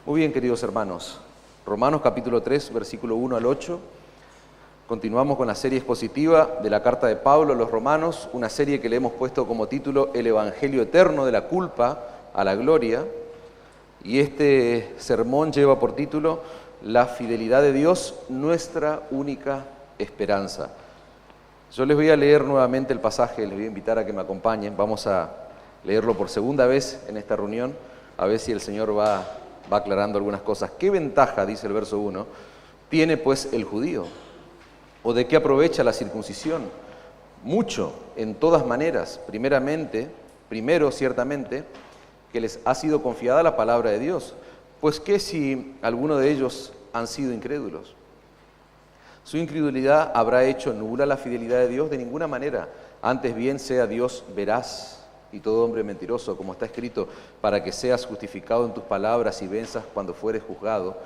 Muy bien, queridos hermanos. Romanos capítulo 3, versículo 1 al 8. Continuamos con la serie expositiva de la carta de Pablo a los romanos, una serie que le hemos puesto como título El Evangelio Eterno de la culpa a la gloria. Y este sermón lleva por título La fidelidad de Dios, nuestra única esperanza. Yo les voy a leer nuevamente el pasaje, les voy a invitar a que me acompañen. Vamos a leerlo por segunda vez en esta reunión, a ver si el Señor va aclarando algunas cosas. ¿Qué ventaja, dice el verso 1, tiene pues el judío? ¿O de qué aprovecha la circuncisión? Mucho, en todas maneras. Primero, ciertamente, que les ha sido confiada la palabra de Dios. Pues ¿qué si alguno de ellos han sido incrédulos? Su incredulidad habrá hecho nula la fidelidad de Dios, de ninguna manera. Antes bien sea Dios veraz y todo hombre mentiroso, como está escrito, para que seas justificado en tus palabras y venzas cuando fueres juzgado.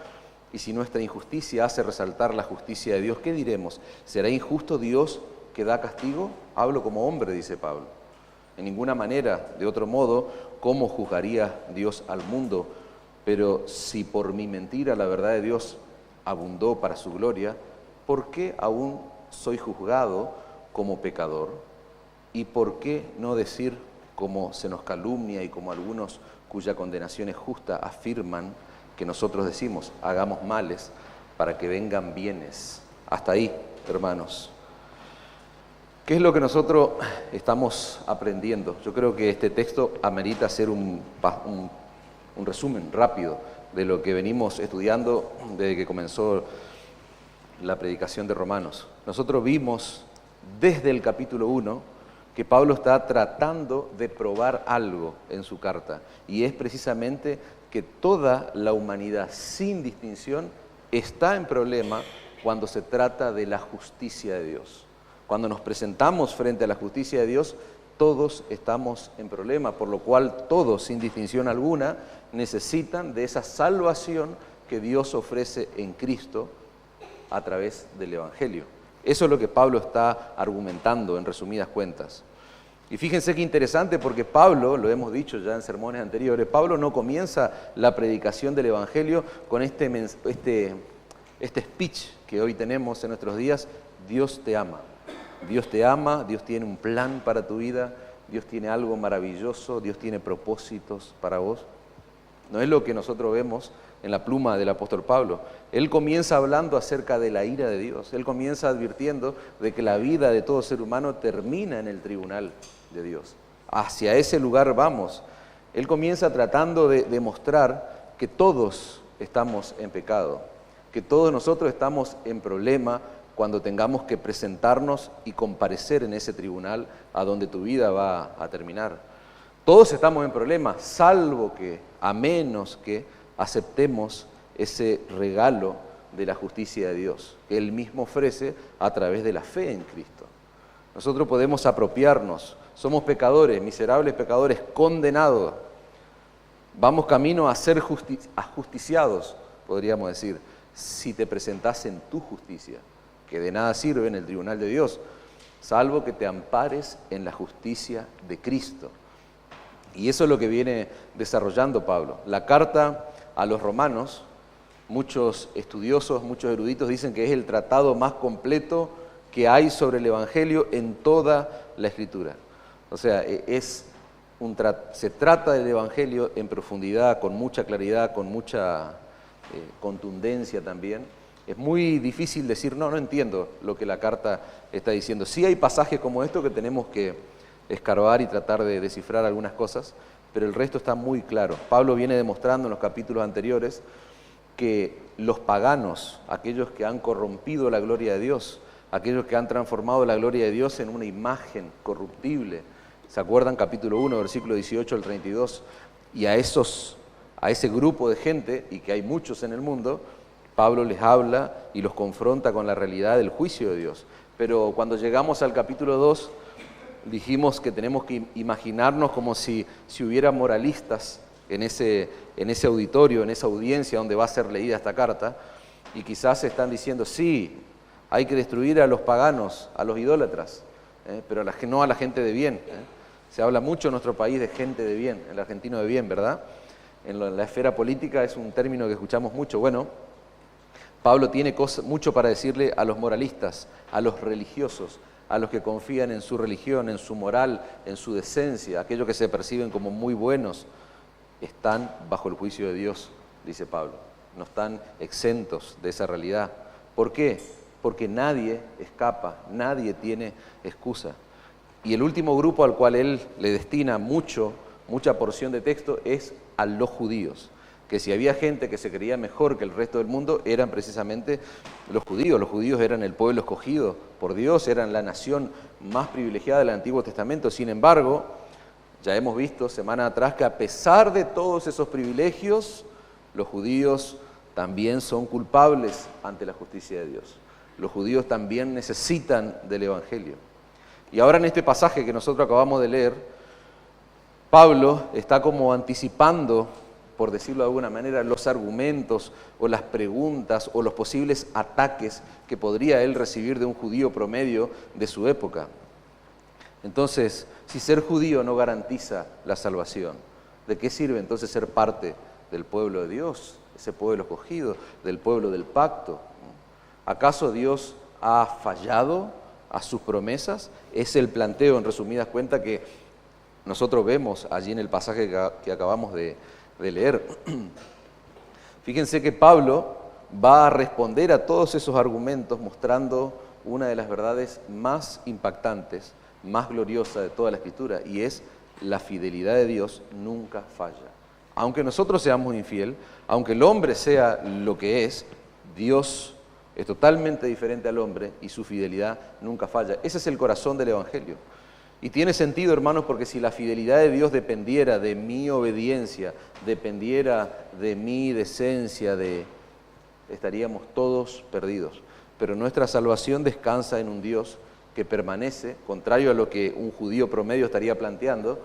Y si nuestra injusticia hace resaltar la justicia de Dios, ¿qué diremos? ¿Será injusto Dios que da castigo? Hablo como hombre, dice Pablo. En ninguna manera, de otro modo, ¿cómo juzgaría Dios al mundo? Pero si por mi mentira la verdad de Dios abundó para su gloria, ¿por qué aún soy juzgado como pecador? ¿Y por qué no decir, como se nos calumnia y como algunos cuya condenación es justa afirman que nosotros decimos, hagamos males para que vengan bienes? Hasta ahí, hermanos. ¿Qué es lo que nosotros estamos aprendiendo? Yo creo que este texto amerita hacer un resumen rápido de lo que venimos estudiando desde que comenzó la predicación de Romanos. Nosotros vimos desde el capítulo 1 que Pablo está tratando de probar algo en su carta, y es precisamente que toda la humanidad, sin distinción, está en problema cuando se trata de la justicia de Dios. Cuando nos presentamos frente a la justicia de Dios, todos estamos en problema, por lo cual todos, sin distinción alguna, necesitan de esa salvación que Dios ofrece en Cristo a través del Evangelio. Eso es lo que Pablo está argumentando en resumidas cuentas. Y fíjense qué interesante, porque Pablo, lo hemos dicho ya en sermones anteriores, Pablo no comienza la predicación del Evangelio con este speech que hoy tenemos en nuestros días: Dios te ama. Dios te ama, Dios tiene un plan para tu vida, Dios tiene algo maravilloso, Dios tiene propósitos para vos. No es lo que nosotros vemos en la pluma del apóstol Pablo. Él comienza hablando acerca de la ira de Dios. Él comienza advirtiendo de que la vida de todo ser humano termina en el tribunal de Dios. Hacia ese lugar vamos. Él comienza tratando de demostrar que todos estamos en pecado, que todos nosotros estamos en problema cuando tengamos que presentarnos y comparecer en ese tribunal a donde tu vida va a terminar. Todos estamos en problema, salvo que, a menos que aceptemos ese regalo de la justicia de Dios, que Él mismo ofrece a través de la fe en Cristo. Nosotros podemos apropiarnos, somos pecadores, miserables pecadores, condenados. Vamos camino a ser ajusticiados, podríamos decir, si te presentás en tu justicia, que de nada sirve en el tribunal de Dios, salvo que te ampares en la justicia de Cristo. Y eso es lo que viene desarrollando Pablo. La carta a los romanos, muchos estudiosos, muchos eruditos dicen que es el tratado más completo que hay sobre el Evangelio en toda la Escritura. O sea, se trata del Evangelio en profundidad, con mucha claridad, con mucha contundencia también. Es muy difícil decir, no entiendo lo que la carta está diciendo. Sí hay pasajes como estos que tenemos que escarbar y tratar de descifrar algunas cosas, pero el resto está muy claro. Pablo viene demostrando en los capítulos anteriores que los paganos, aquellos que han corrompido la gloria de Dios, aquellos que han transformado la gloria de Dios en una imagen corruptible, ¿se acuerdan? Capítulo 1, versículo 18 al 32, y a ese grupo de gente, y que hay muchos en el mundo, Pablo les habla y los confronta con la realidad del juicio de Dios. Pero cuando llegamos al capítulo 2, dijimos que tenemos que imaginarnos como si hubiera moralistas en ese auditorio, en esa audiencia donde va a ser leída esta carta, y quizás están diciendo, sí, hay que destruir a los paganos, a los idólatras, pero no a la gente de bien. Se habla mucho en nuestro país de gente de bien, el argentino de bien, ¿verdad? en la esfera política es un término que escuchamos mucho. Bueno, Pablo tiene mucho para decirle a los moralistas, a los religiosos, a los que confían en su religión, en su moral, en su decencia, aquellos que se perciben como muy buenos, están bajo el juicio de Dios, dice Pablo. No están exentos de esa realidad. ¿Por qué? Porque nadie escapa, nadie tiene excusa. Y el último grupo al cual él le destina mucha porción de texto es a los judíos. Que si había gente que se creía mejor que el resto del mundo, eran precisamente los judíos. Los judíos eran el pueblo escogido por Dios, eran la nación más privilegiada del Antiguo Testamento. Sin embargo, ya hemos visto semana atrás que a pesar de todos esos privilegios, los judíos también son culpables ante la justicia de Dios. Los judíos también necesitan del Evangelio. Y ahora en este pasaje que nosotros acabamos de leer, Pablo está como anticipando, por decirlo de alguna manera, los argumentos o las preguntas o los posibles ataques que podría él recibir de un judío promedio de su época. Entonces, si ser judío no garantiza la salvación, ¿de qué sirve entonces ser parte del pueblo de Dios, ese pueblo escogido, del pueblo del pacto? ¿Acaso Dios ha fallado a sus promesas? Es el planteo, en resumidas cuentas, que nosotros vemos allí en el pasaje que acabamos de leer. Fíjense que Pablo va a responder a todos esos argumentos mostrando una de las verdades más impactantes, más gloriosa de toda la Escritura, y es la fidelidad de Dios nunca falla. Aunque nosotros seamos infiel, aunque el hombre sea lo que es, Dios es totalmente diferente al hombre y su fidelidad nunca falla. Ese es el corazón del Evangelio. Y tiene sentido, hermanos, porque si la fidelidad de Dios dependiera de mi obediencia, dependiera de mi decencia, estaríamos todos perdidos. Pero nuestra salvación descansa en un Dios que permanece, contrario a lo que un judío promedio estaría planteando,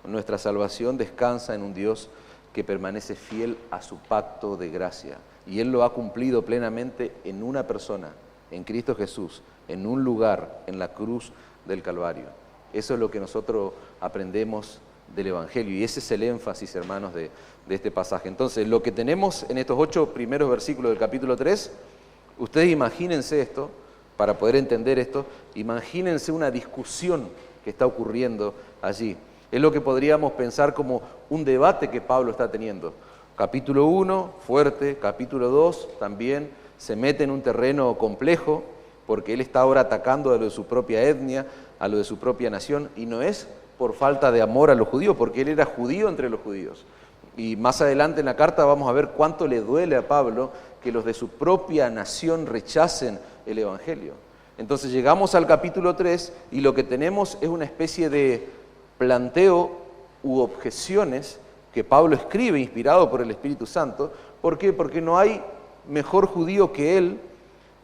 nuestra salvación descansa en un Dios que permanece fiel a su pacto de gracia. Y Él lo ha cumplido plenamente en una persona, en Cristo Jesús, en un lugar, en la cruz del Calvario. Eso es lo que nosotros aprendemos del Evangelio y ese es el énfasis, hermanos, de este pasaje. Entonces, lo que tenemos en estos 8 primeros versículos del capítulo 3, ustedes imagínense esto, para poder entender esto, imagínense una discusión que está ocurriendo allí. Es lo que podríamos pensar como un debate que Pablo está teniendo. Capítulo 1, fuerte, capítulo 2 también se mete en un terreno complejo, porque él está ahora atacando a lo de su propia etnia, a lo de su propia nación, y no es por falta de amor a los judíos, porque él era judío entre los judíos. Y más adelante en la carta vamos a ver cuánto le duele a Pablo que los de su propia nación rechacen el Evangelio. Entonces llegamos al capítulo 3 y lo que tenemos es una especie de planteo u objeciones que Pablo escribe inspirado por el Espíritu Santo. ¿Por qué? Porque no hay mejor judío que él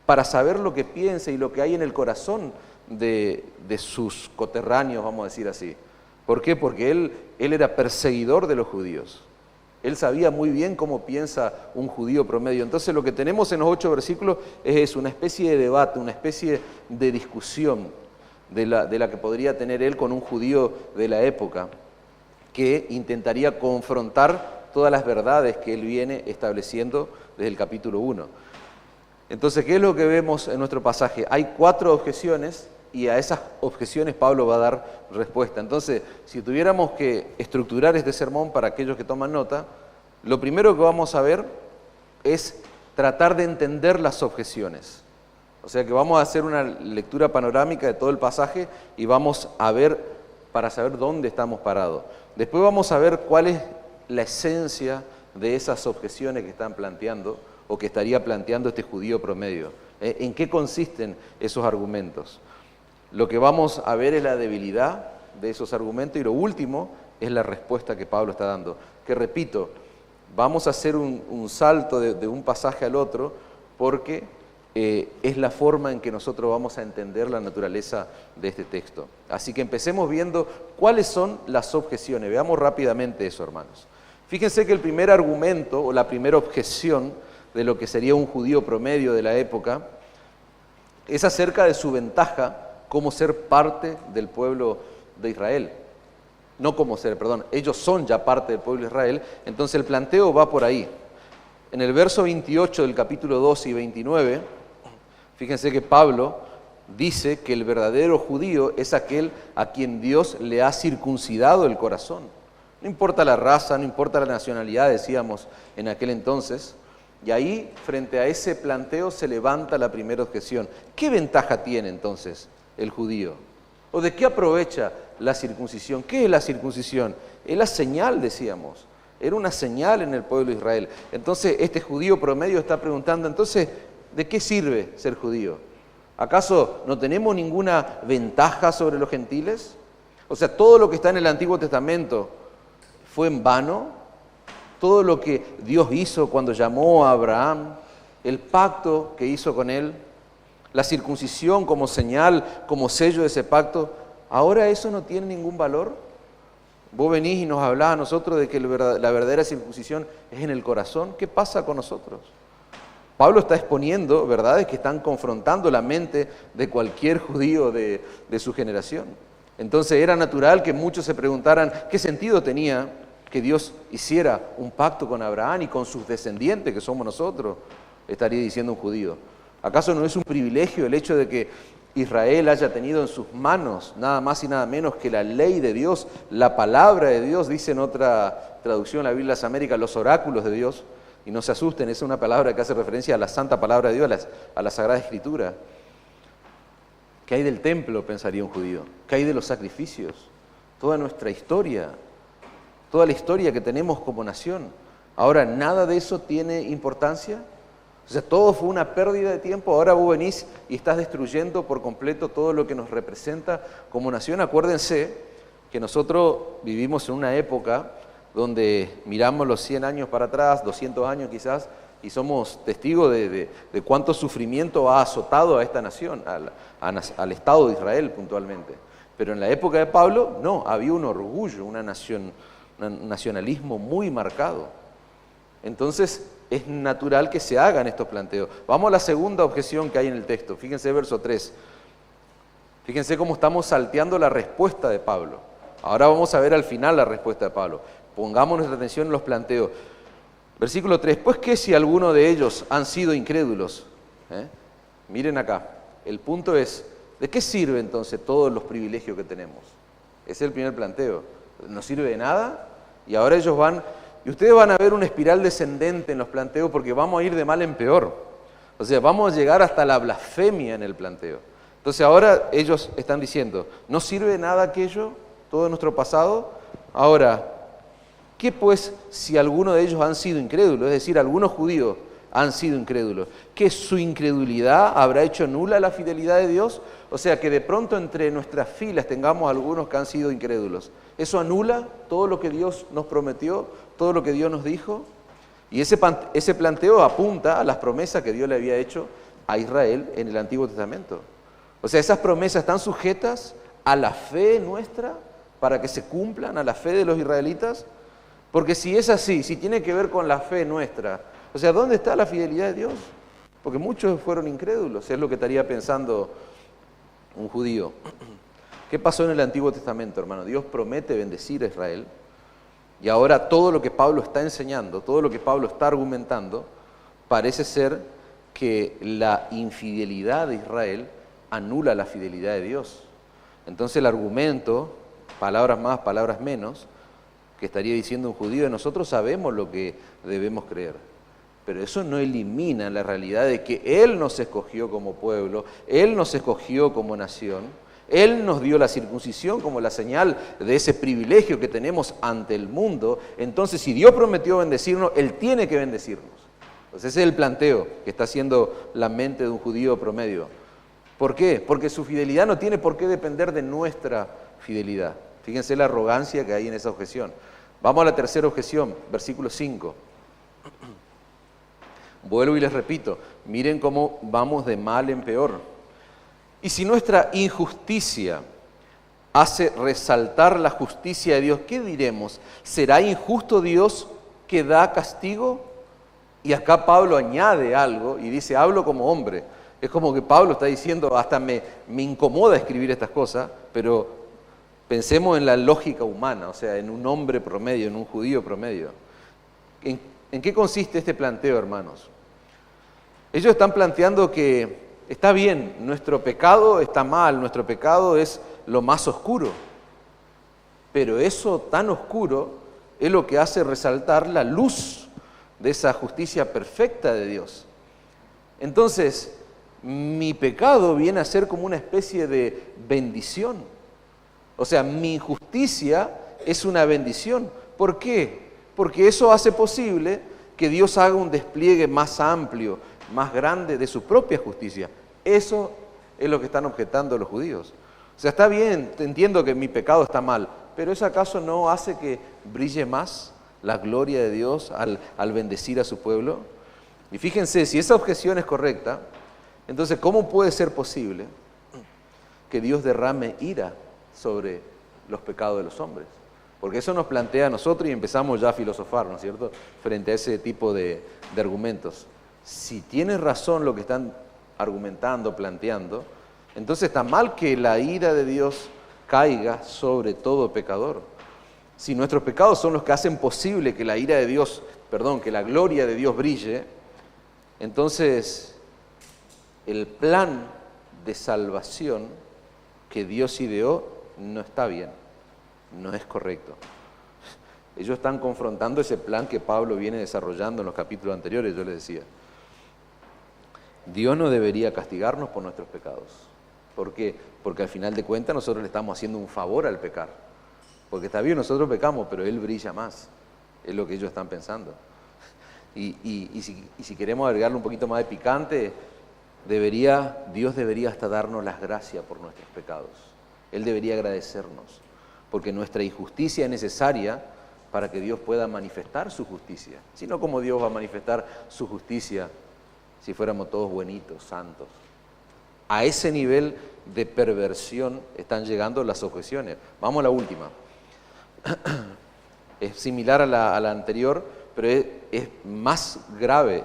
para saber lo que piensa y lo que hay en el corazón de sus coterráneos, vamos a decir así. ¿Por qué? Porque él era perseguidor de los judíos. Él sabía muy bien cómo piensa un judío promedio. Entonces lo que tenemos en los 8 versículos es una especie de debate, una especie de discusión de la que podría tener él con un judío de la época, que intentaría confrontar todas las verdades que él viene estableciendo desde el capítulo 1. Entonces, ¿qué es lo que vemos en nuestro pasaje? Hay 4 objeciones y a esas objeciones Pablo va a dar respuesta. Entonces, si tuviéramos que estructurar este sermón para aquellos que toman nota, lo primero que vamos a ver es tratar de entender las objeciones. O sea que vamos a hacer una lectura panorámica de todo el pasaje y vamos a ver para saber dónde estamos parados. Después vamos a ver cuál es la esencia de esas objeciones que están planteando o que estaría planteando este judío promedio. ¿En qué consisten esos argumentos? Lo que vamos a ver es la debilidad de esos argumentos y lo último es la respuesta que Pablo está dando. Que repito, vamos a hacer un salto de un pasaje al otro porque es la forma en que nosotros vamos a entender la naturaleza de este texto. Así que empecemos viendo cuáles son las objeciones. Veamos rápidamente eso, hermanos. Fíjense que el primer argumento o la primera objeción de lo que sería un judío promedio de la época es acerca de su ventaja como ser parte del pueblo de Israel. no como ser, perdón, ellos son ya parte del pueblo de Israel, entonces el planteo va por ahí. En el verso 28 del capítulo 2 y 29, fíjense que Pablo dice que el verdadero judío es aquel a quien Dios le ha circuncidado el corazón. No importa la raza, no importa la nacionalidad, decíamos en aquel entonces. Y ahí, frente a ese planteo, se levanta la primera objeción. ¿Qué ventaja tiene entonces el judío? ¿O de qué aprovecha la circuncisión? ¿Qué es la circuncisión? Es la señal, decíamos. Era una señal en el pueblo de Israel. Entonces, este judío promedio está preguntando, entonces, ¿de qué sirve ser judío? ¿Acaso no tenemos ninguna ventaja sobre los gentiles? O sea, todo lo que está en el Antiguo Testamento fue en vano. Todo lo que Dios hizo cuando llamó a Abraham, el pacto que hizo con él, la circuncisión como señal, como sello de ese pacto, ¿ahora eso no tiene ningún valor? Vos venís y nos hablás a nosotros de que la verdadera circuncisión es en el corazón. ¿Qué pasa con nosotros? Pablo está exponiendo verdades que están confrontando la mente de cualquier judío de su generación. Entonces era natural que muchos se preguntaran qué sentido tenía que Dios hiciera un pacto con Abraham y con sus descendientes, que somos nosotros, estaría diciendo un judío. ¿Acaso no es un privilegio el hecho de que Israel haya tenido en sus manos nada más y nada menos que la ley de Dios, la palabra de Dios, dice en otra traducción de la Biblia de las Américas, los oráculos de Dios? Y no se asusten, es una palabra que hace referencia a la santa palabra de Dios, a la Sagrada Escritura. ¿Qué hay del templo?, pensaría un judío. ¿Qué hay de los sacrificios? Toda nuestra historia, toda la historia que tenemos como nación. Ahora, ¿nada de eso tiene importancia? O sea, todo fue una pérdida de tiempo. Ahora vos venís y estás destruyendo por completo todo lo que nos representa como nación. Acuérdense que nosotros vivimos en una época donde miramos los 100 años para atrás, 200 años quizás, y somos testigos de cuánto sufrimiento ha azotado a esta nación, al Estado de Israel puntualmente. Pero en la época de Pablo, no, había un orgullo, un nacionalismo muy marcado. Entonces, es natural que se hagan estos planteos. Vamos a la segunda objeción que hay en el texto. Fíjense verso 3. Fíjense cómo estamos salteando la respuesta de Pablo. Ahora vamos a ver al final la respuesta de Pablo. Pongamos nuestra atención en los planteos. Versículo 3. Pues que si alguno de ellos han sido incrédulos. Miren acá. El punto es, ¿de qué sirve entonces todos los privilegios que tenemos? Ese es el primer planteo. No sirve de nada, y ahora ellos van, y ustedes van a ver una espiral descendente en los planteos porque vamos a ir de mal en peor. O sea, vamos a llegar hasta la blasfemia en el planteo. Entonces ahora ellos están diciendo, ¿no sirve de nada aquello, todo nuestro pasado? Ahora, ¿qué pues si alguno de ellos han sido incrédulos? Es decir, algunos judíos han sido incrédulos. ¿Que su incredulidad habrá hecho nula la fidelidad de Dios? O sea, que de pronto entre nuestras filas tengamos algunos que han sido incrédulos. ¿Eso anula todo lo que Dios nos prometió, todo lo que Dios nos dijo? Y ese planteo apunta a las promesas que Dios le había hecho a Israel en el Antiguo Testamento. O sea, esas promesas están sujetas a la fe nuestra para que se cumplan, a la fe de los israelitas. Porque si es así, si tiene que ver con la fe nuestra, o sea, ¿dónde está la fidelidad de Dios? Porque muchos fueron incrédulos, es lo que estaría pensando un judío. ¿Qué pasó en el Antiguo Testamento, hermano? Dios promete bendecir a Israel, y ahora todo lo que Pablo está enseñando, todo lo que Pablo está argumentando, parece ser que la infidelidad de Israel anula la fidelidad de Dios. Entonces el argumento, palabras más, palabras menos, que estaría diciendo un judío, nosotros sabemos lo que debemos creer. Pero eso no elimina la realidad de que Él nos escogió como pueblo, Él nos escogió como nación, Él nos dio la circuncisión como la señal de ese privilegio que tenemos ante el mundo. Entonces, si Dios prometió bendecirnos, Él tiene que bendecirnos. Entonces, ese es el planteo que está haciendo la mente de un judío promedio. ¿Por qué? Porque su fidelidad no tiene por qué depender de nuestra fidelidad. Fíjense la arrogancia que hay en esa objeción. Vamos a la tercera objeción, versículo 5. Vuelvo y les repito, miren cómo vamos de mal en peor. Y si nuestra injusticia hace resaltar la justicia de Dios, ¿qué diremos? ¿Será injusto Dios que da castigo? Y acá Pablo añade algo y dice, hablo como hombre. Es como que Pablo está diciendo, hasta me incomoda escribir estas cosas, pero Pensemos en la lógica humana, o sea, en un hombre promedio, en un judío promedio. ¿En qué consiste este planteo, hermanos? Ellos están planteando que está bien, nuestro pecado está mal, nuestro pecado es lo más oscuro, pero eso tan oscuro es lo que hace resaltar la luz de esa justicia perfecta de Dios. Entonces, mi pecado viene a ser como una especie de bendición. O sea, mi justicia es una bendición. ¿Por qué? Porque eso hace posible que Dios haga un despliegue más amplio, más grande de su propia justicia. Eso es lo que están objetando los judíos. O sea, está bien, entiendo que mi pecado está mal, pero ¿eso acaso no hace que brille más la gloria de Dios al bendecir a su pueblo? Y fíjense, si esa objeción es correcta, entonces ¿cómo puede ser posible que Dios derrame ira sobre los pecados de los hombres? Porque eso nos plantea a nosotros y empezamos ya a filosofar, ¿no es cierto?, frente a ese tipo de argumentos. Si tiene razón lo que están argumentando, planteando, entonces está mal que la ira de Dios caiga sobre todo pecador. Si nuestros pecados son los que hacen posible que la ira de Dios, que la gloria de Dios brille, entonces el plan de salvación que Dios ideó no está bien, no es correcto. Ellos están confrontando ese plan que Pablo viene desarrollando en los capítulos anteriores, yo les decía. Dios no debería castigarnos por nuestros pecados. ¿Por qué? Porque al final de cuentas nosotros le estamos haciendo un favor al pecar. Porque está bien, nosotros pecamos, pero Él brilla más. Es lo que ellos están pensando. Y si queremos agregarle un poquito más de picante, Dios debería hasta darnos las gracias por nuestros pecados. Él debería agradecernos, porque nuestra injusticia es necesaria para que Dios pueda manifestar su justicia. Si no, ¿cómo Dios va a manifestar su justicia si fuéramos todos buenitos, santos? A ese nivel de perversión están llegando las objeciones. Vamos a la última. Es similar a la anterior, pero es más grave.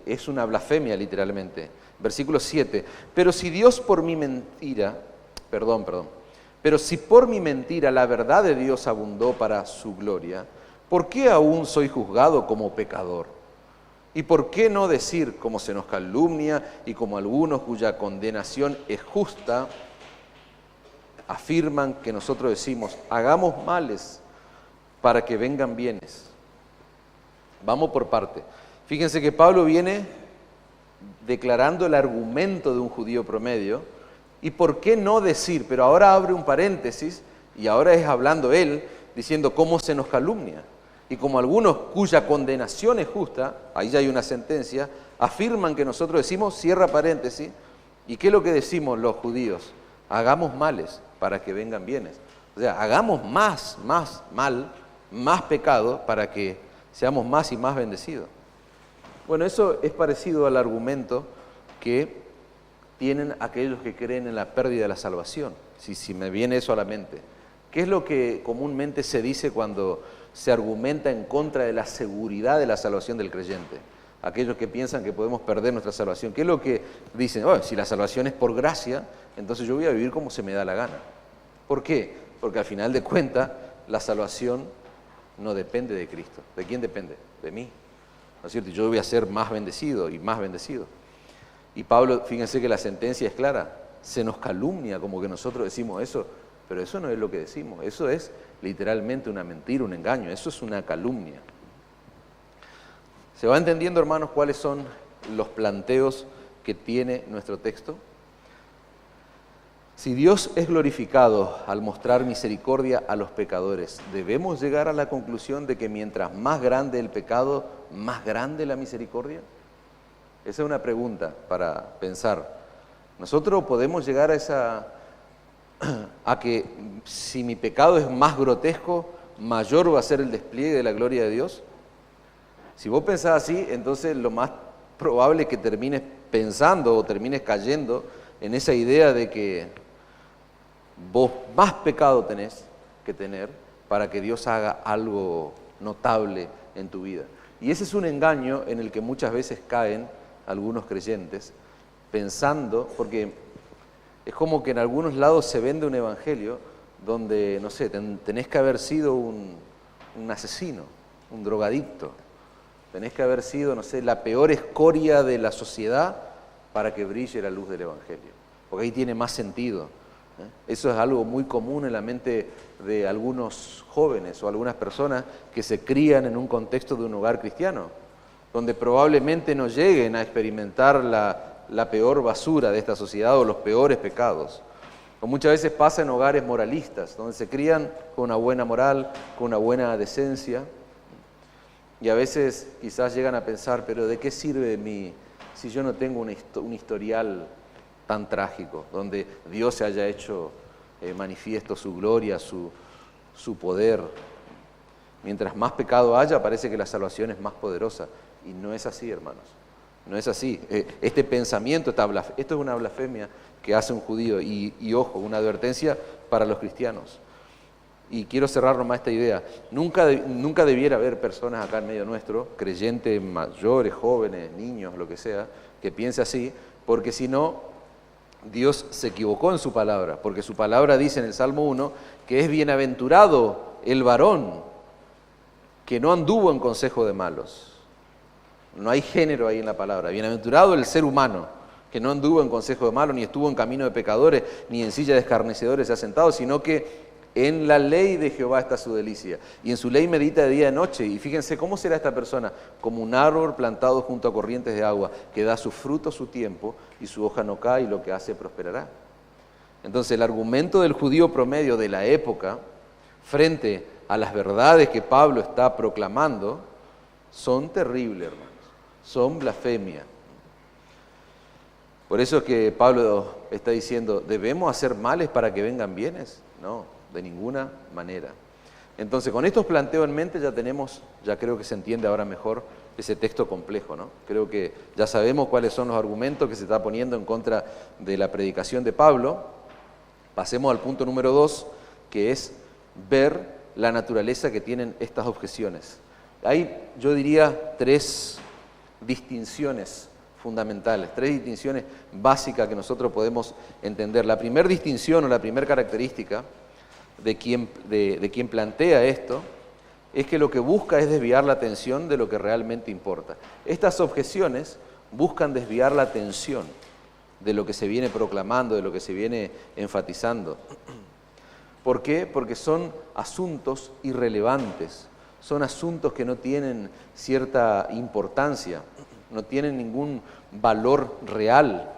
Es una blasfemia, literalmente. Versículo 7. Pero si Dios por mi mentira, pero si por mi mentira la verdad de Dios abundó para su gloria, ¿por qué aún soy juzgado como pecador? ¿Y por qué no decir, como se nos calumnia y como algunos cuya condenación es justa, afirman que nosotros decimos, hagamos males para que vengan bienes? Vamos por parte. Fíjense que Pablo viene declarando el argumento de un judío promedio, y por qué no decir, pero ahora abre un paréntesis, y ahora es hablando él, diciendo cómo se nos calumnia. Y como algunos cuya condenación es justa, ahí ya hay una sentencia, afirman que nosotros decimos, cierra paréntesis, ¿y qué es lo que decimos los judíos? Hagamos males para que vengan bienes. O sea, hagamos más mal, más pecado, para que seamos más y más bendecidos. Bueno, eso es parecido al argumento que tienen aquellos que creen en la pérdida de la salvación, si me viene eso a la mente. ¿Qué es lo que comúnmente se dice cuando se argumenta en contra de la seguridad de la salvación del creyente? Aquellos que piensan que podemos perder nuestra salvación. ¿Qué es lo que dicen? Si la salvación es por gracia, entonces yo voy a vivir como se me da la gana. ¿Por qué? Porque al final de cuentas, la salvación no depende de Cristo. ¿De quién depende? De mí. ¿No es cierto? Y yo voy a ser más bendecido y más bendecido. Y Pablo, fíjense que la sentencia es clara, se nos calumnia como que nosotros decimos eso, pero eso no es lo que decimos, eso es literalmente una mentira, un engaño, eso es una calumnia. ¿Se va entendiendo, hermanos, cuáles son los planteos que tiene nuestro texto? Si Dios es glorificado al mostrar misericordia a los pecadores, ¿debemos llegar a la conclusión de que mientras más grande el pecado, más grande la misericordia? Esa es una pregunta para pensar. Nosotros podemos llegar a que si mi pecado es más grotesco, mayor va a ser el despliegue de la gloria de Dios. Si vos pensás así, entonces lo más probable es que termines pensando o termines cayendo en esa idea de que vos más pecado tenés que tener para que Dios haga algo notable en tu vida. Y ese es un engaño en el que muchas veces caen algunos creyentes, pensando, porque es como que en algunos lados se vende un evangelio donde, no sé, tenés que haber sido un asesino, un drogadicto, tenés que haber sido, no sé, la peor escoria de la sociedad para que brille la luz del Evangelio, porque ahí tiene más sentido. Eso es algo muy común en la mente de algunos jóvenes o algunas personas que se crían en un contexto de un hogar cristiano, donde probablemente no lleguen a experimentar la peor basura de esta sociedad o los peores pecados. O muchas veces pasa en hogares moralistas, donde se crían con una buena moral, con una buena decencia, y a veces quizás llegan a pensar, pero ¿de qué sirve si yo no tengo un historial tan trágico, donde Dios se haya hecho manifiesto su gloria, su poder? Mientras más pecado haya, parece que la salvación es más poderosa. Y no es así, hermanos. No es así. Este pensamiento, esto es una blasfemia que hace un judío. Y ojo, una advertencia para los cristianos. Y quiero cerrar nomás esta idea. Nunca debiera haber personas acá en medio nuestro, creyentes mayores, jóvenes, niños, lo que sea, que piense así, porque si no, Dios se equivocó en su palabra, porque su palabra dice en el Salmo 1 que es bienaventurado el varón que no anduvo en consejo de malos. No hay género ahí en la palabra. Bienaventurado el ser humano que no anduvo en consejo de malos, ni estuvo en camino de pecadores, ni en silla de escarnecedores se ha sentado, sino que en la ley de Jehová está su delicia, y en su ley medita de día y de noche. Y fíjense cómo será esta persona: como un árbol plantado junto a corrientes de agua, que da su fruto a su tiempo, y su hoja no cae, y lo que hace prosperará. Entonces el argumento del judío promedio de la época, frente a las verdades que Pablo está proclamando, son terribles, hermanos, son blasfemia. Por eso es que Pablo está diciendo, ¿debemos hacer males para que vengan bienes? No, de ninguna manera. Entonces, con estos planteos en mente ya creo que se entiende ahora mejor ese texto complejo, ¿no? Creo que ya sabemos cuáles son los argumentos que se está poniendo en contra de la predicación de Pablo. Pasemos al punto número 2, que es ver la naturaleza que tienen estas objeciones. Hay, yo diría, 3 distinciones fundamentales, 3 distinciones básicas que nosotros podemos entender. La primera distinción o la primera característica de quien plantea esto es que lo que busca es desviar la atención de lo que realmente importa. Estas objeciones buscan desviar la atención de lo que se viene proclamando, de lo que se viene enfatizando. ¿Por qué? Porque son asuntos irrelevantes, son asuntos que no tienen cierta importancia, no tienen ningún valor real.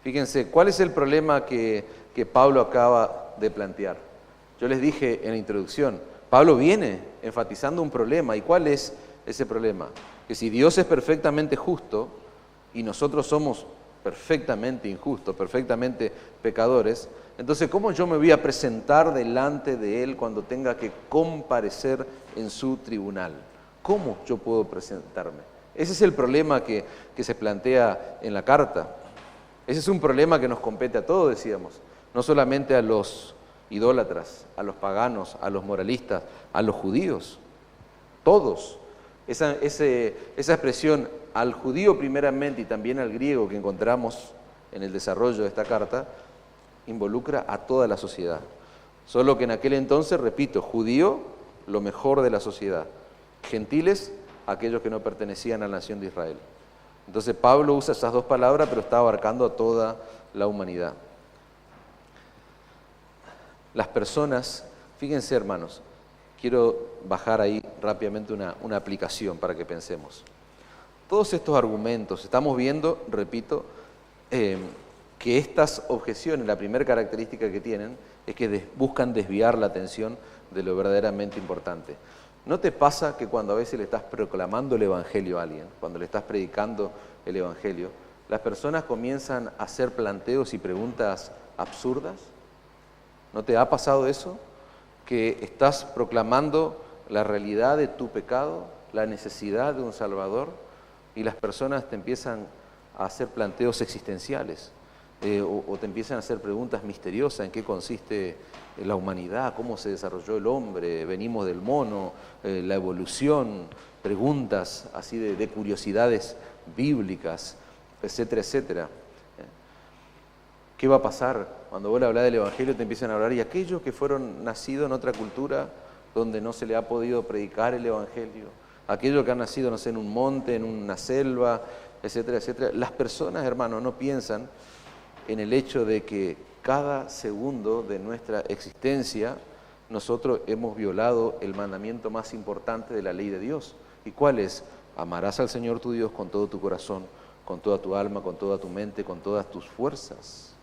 Fíjense, ¿cuál es el problema que Pablo acaba de plantear? Yo les dije en la introducción, Pablo viene enfatizando un problema. ¿Y cuál es ese problema? Que si Dios es perfectamente justo y nosotros somos perfectamente injustos, perfectamente pecadores, entonces ¿cómo yo me voy a presentar delante de Él cuando tenga que comparecer en su tribunal? ¿Cómo yo puedo presentarme? Ese es el problema que se plantea en la carta. Ese es un problema que nos compete a todos, decíamos, no solamente a los idólatras, a los paganos, a los moralistas, a los judíos, todos. Esa expresión al judío primeramente y también al griego que encontramos en el desarrollo de esta carta, involucra a toda la sociedad. Solo que en aquel entonces, repito, judío, lo mejor de la sociedad. Gentiles, aquellos que no pertenecían a la nación de Israel. Entonces Pablo usa esas 2 palabras, pero está abarcando a toda la humanidad. Las personas, fíjense hermanos, quiero bajar ahí rápidamente una aplicación para que pensemos. Todos estos argumentos, estamos viendo, repito, que estas objeciones, la primera característica que tienen es que buscan desviar la atención de lo verdaderamente importante. ¿No te pasa que cuando a veces le estás proclamando el Evangelio a alguien, cuando le estás predicando el Evangelio, las personas comienzan a hacer planteos y preguntas absurdas? ¿No te ha pasado eso? Que estás proclamando la realidad de tu pecado, la necesidad de un Salvador, y las personas te empiezan a hacer planteos existenciales, o te empiezan a hacer preguntas misteriosas: ¿en qué consiste la humanidad? ¿Cómo se desarrolló el hombre? ¿Venimos del mono? ¿La evolución? Preguntas así de curiosidades bíblicas, etcétera, etcétera. ¿Qué va a pasar cuando vos le hablás del Evangelio te empiezan a hablar, y aquellos que fueron nacidos en otra cultura donde no se le ha podido predicar el Evangelio, aquellos que han nacido, no sé, en un monte, en una selva, etcétera, etcétera. Las personas, hermanos, no piensan en el hecho de que cada segundo de nuestra existencia nosotros hemos violado el mandamiento más importante de la ley de Dios. ¿Y cuál es? Amarás al Señor tu Dios con todo tu corazón, con toda tu alma, con toda tu mente, con todas tus fuerzas.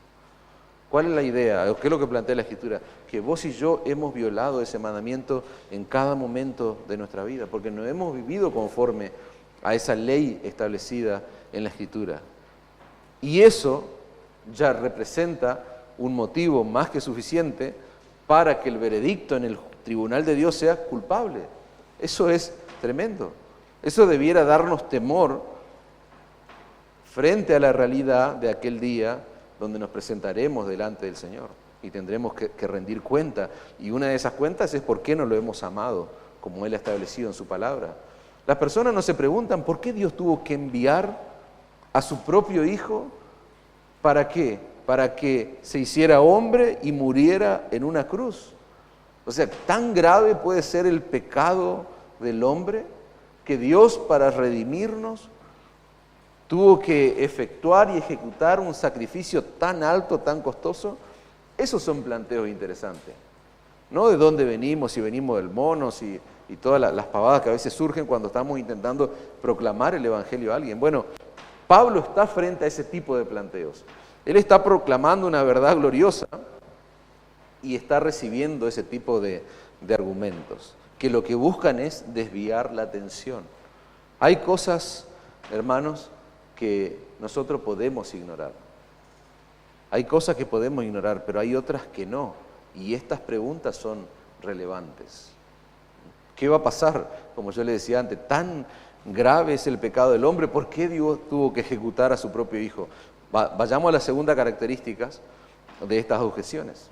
¿Cuál es la idea? ¿Qué es lo que plantea la Escritura? Que vos y yo hemos violado ese mandamiento en cada momento de nuestra vida, porque no hemos vivido conforme a esa ley establecida en la Escritura. Y eso ya representa un motivo más que suficiente para que el veredicto en el tribunal de Dios sea culpable. Eso es tremendo. Eso debiera darnos temor frente a la realidad de aquel día donde nos presentaremos delante del Señor y tendremos que rendir cuenta. Y una de esas cuentas es por qué no lo hemos amado como Él ha establecido en su palabra. Las personas no se preguntan por qué Dios tuvo que enviar a su propio Hijo. ¿Para qué? Para que se hiciera hombre y muriera en una cruz. O sea, tan grave puede ser el pecado del hombre que Dios, para redimirnos, tuvo que efectuar y ejecutar un sacrificio tan alto, tan costoso. Esos son planteos interesantes. No de dónde venimos, si venimos del mono, y todas las pavadas que a veces surgen cuando estamos intentando proclamar el Evangelio a alguien. Bueno, Pablo está frente a ese tipo de planteos. Él está proclamando una verdad gloriosa y está recibiendo ese tipo de argumentos, que lo que buscan es desviar la atención. Hay cosas, hermanos, que nosotros podemos ignorar. Hay cosas que podemos ignorar, pero hay otras que no. Y estas preguntas son relevantes. ¿Qué va a pasar? Como yo le decía antes, tan grave es el pecado del hombre, ¿por qué Dios tuvo que ejecutar a su propio Hijo? Vayamos a la segunda característica de estas objeciones.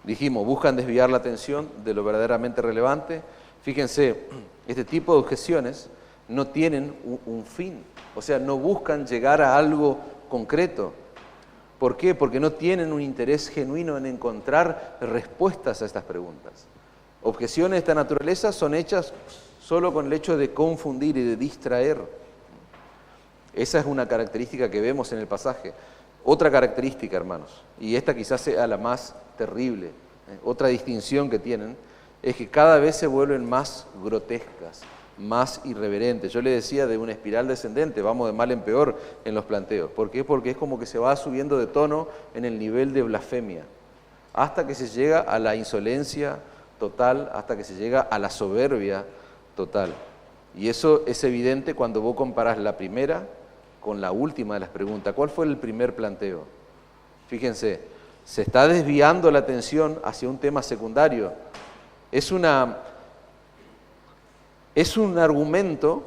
Dijimos, buscan desviar la atención de lo verdaderamente relevante. Fíjense, este tipo de objeciones no tienen un fin, o sea, no buscan llegar a algo concreto. ¿Por qué? Porque no tienen un interés genuino en encontrar respuestas a estas preguntas. Objeciones de esta naturaleza son hechas solo con el hecho de confundir y de distraer. Esa es una característica que vemos en el pasaje. Otra característica, hermanos, y esta quizás sea la más terrible, otra distinción que tienen, es que cada vez se vuelven más grotescas, más irreverentes. Yo le decía de una espiral descendente, vamos de mal en peor en los planteos. ¿Por qué? Porque es como que se va subiendo de tono en el nivel de blasfemia, hasta que se llega a la insolencia total, hasta que se llega a la soberbia total. Y eso es evidente cuando vos comparás la primera con la última de las preguntas. ¿Cuál fue el primer planteo? Fíjense, se está desviando la atención hacia un tema secundario. Es un argumento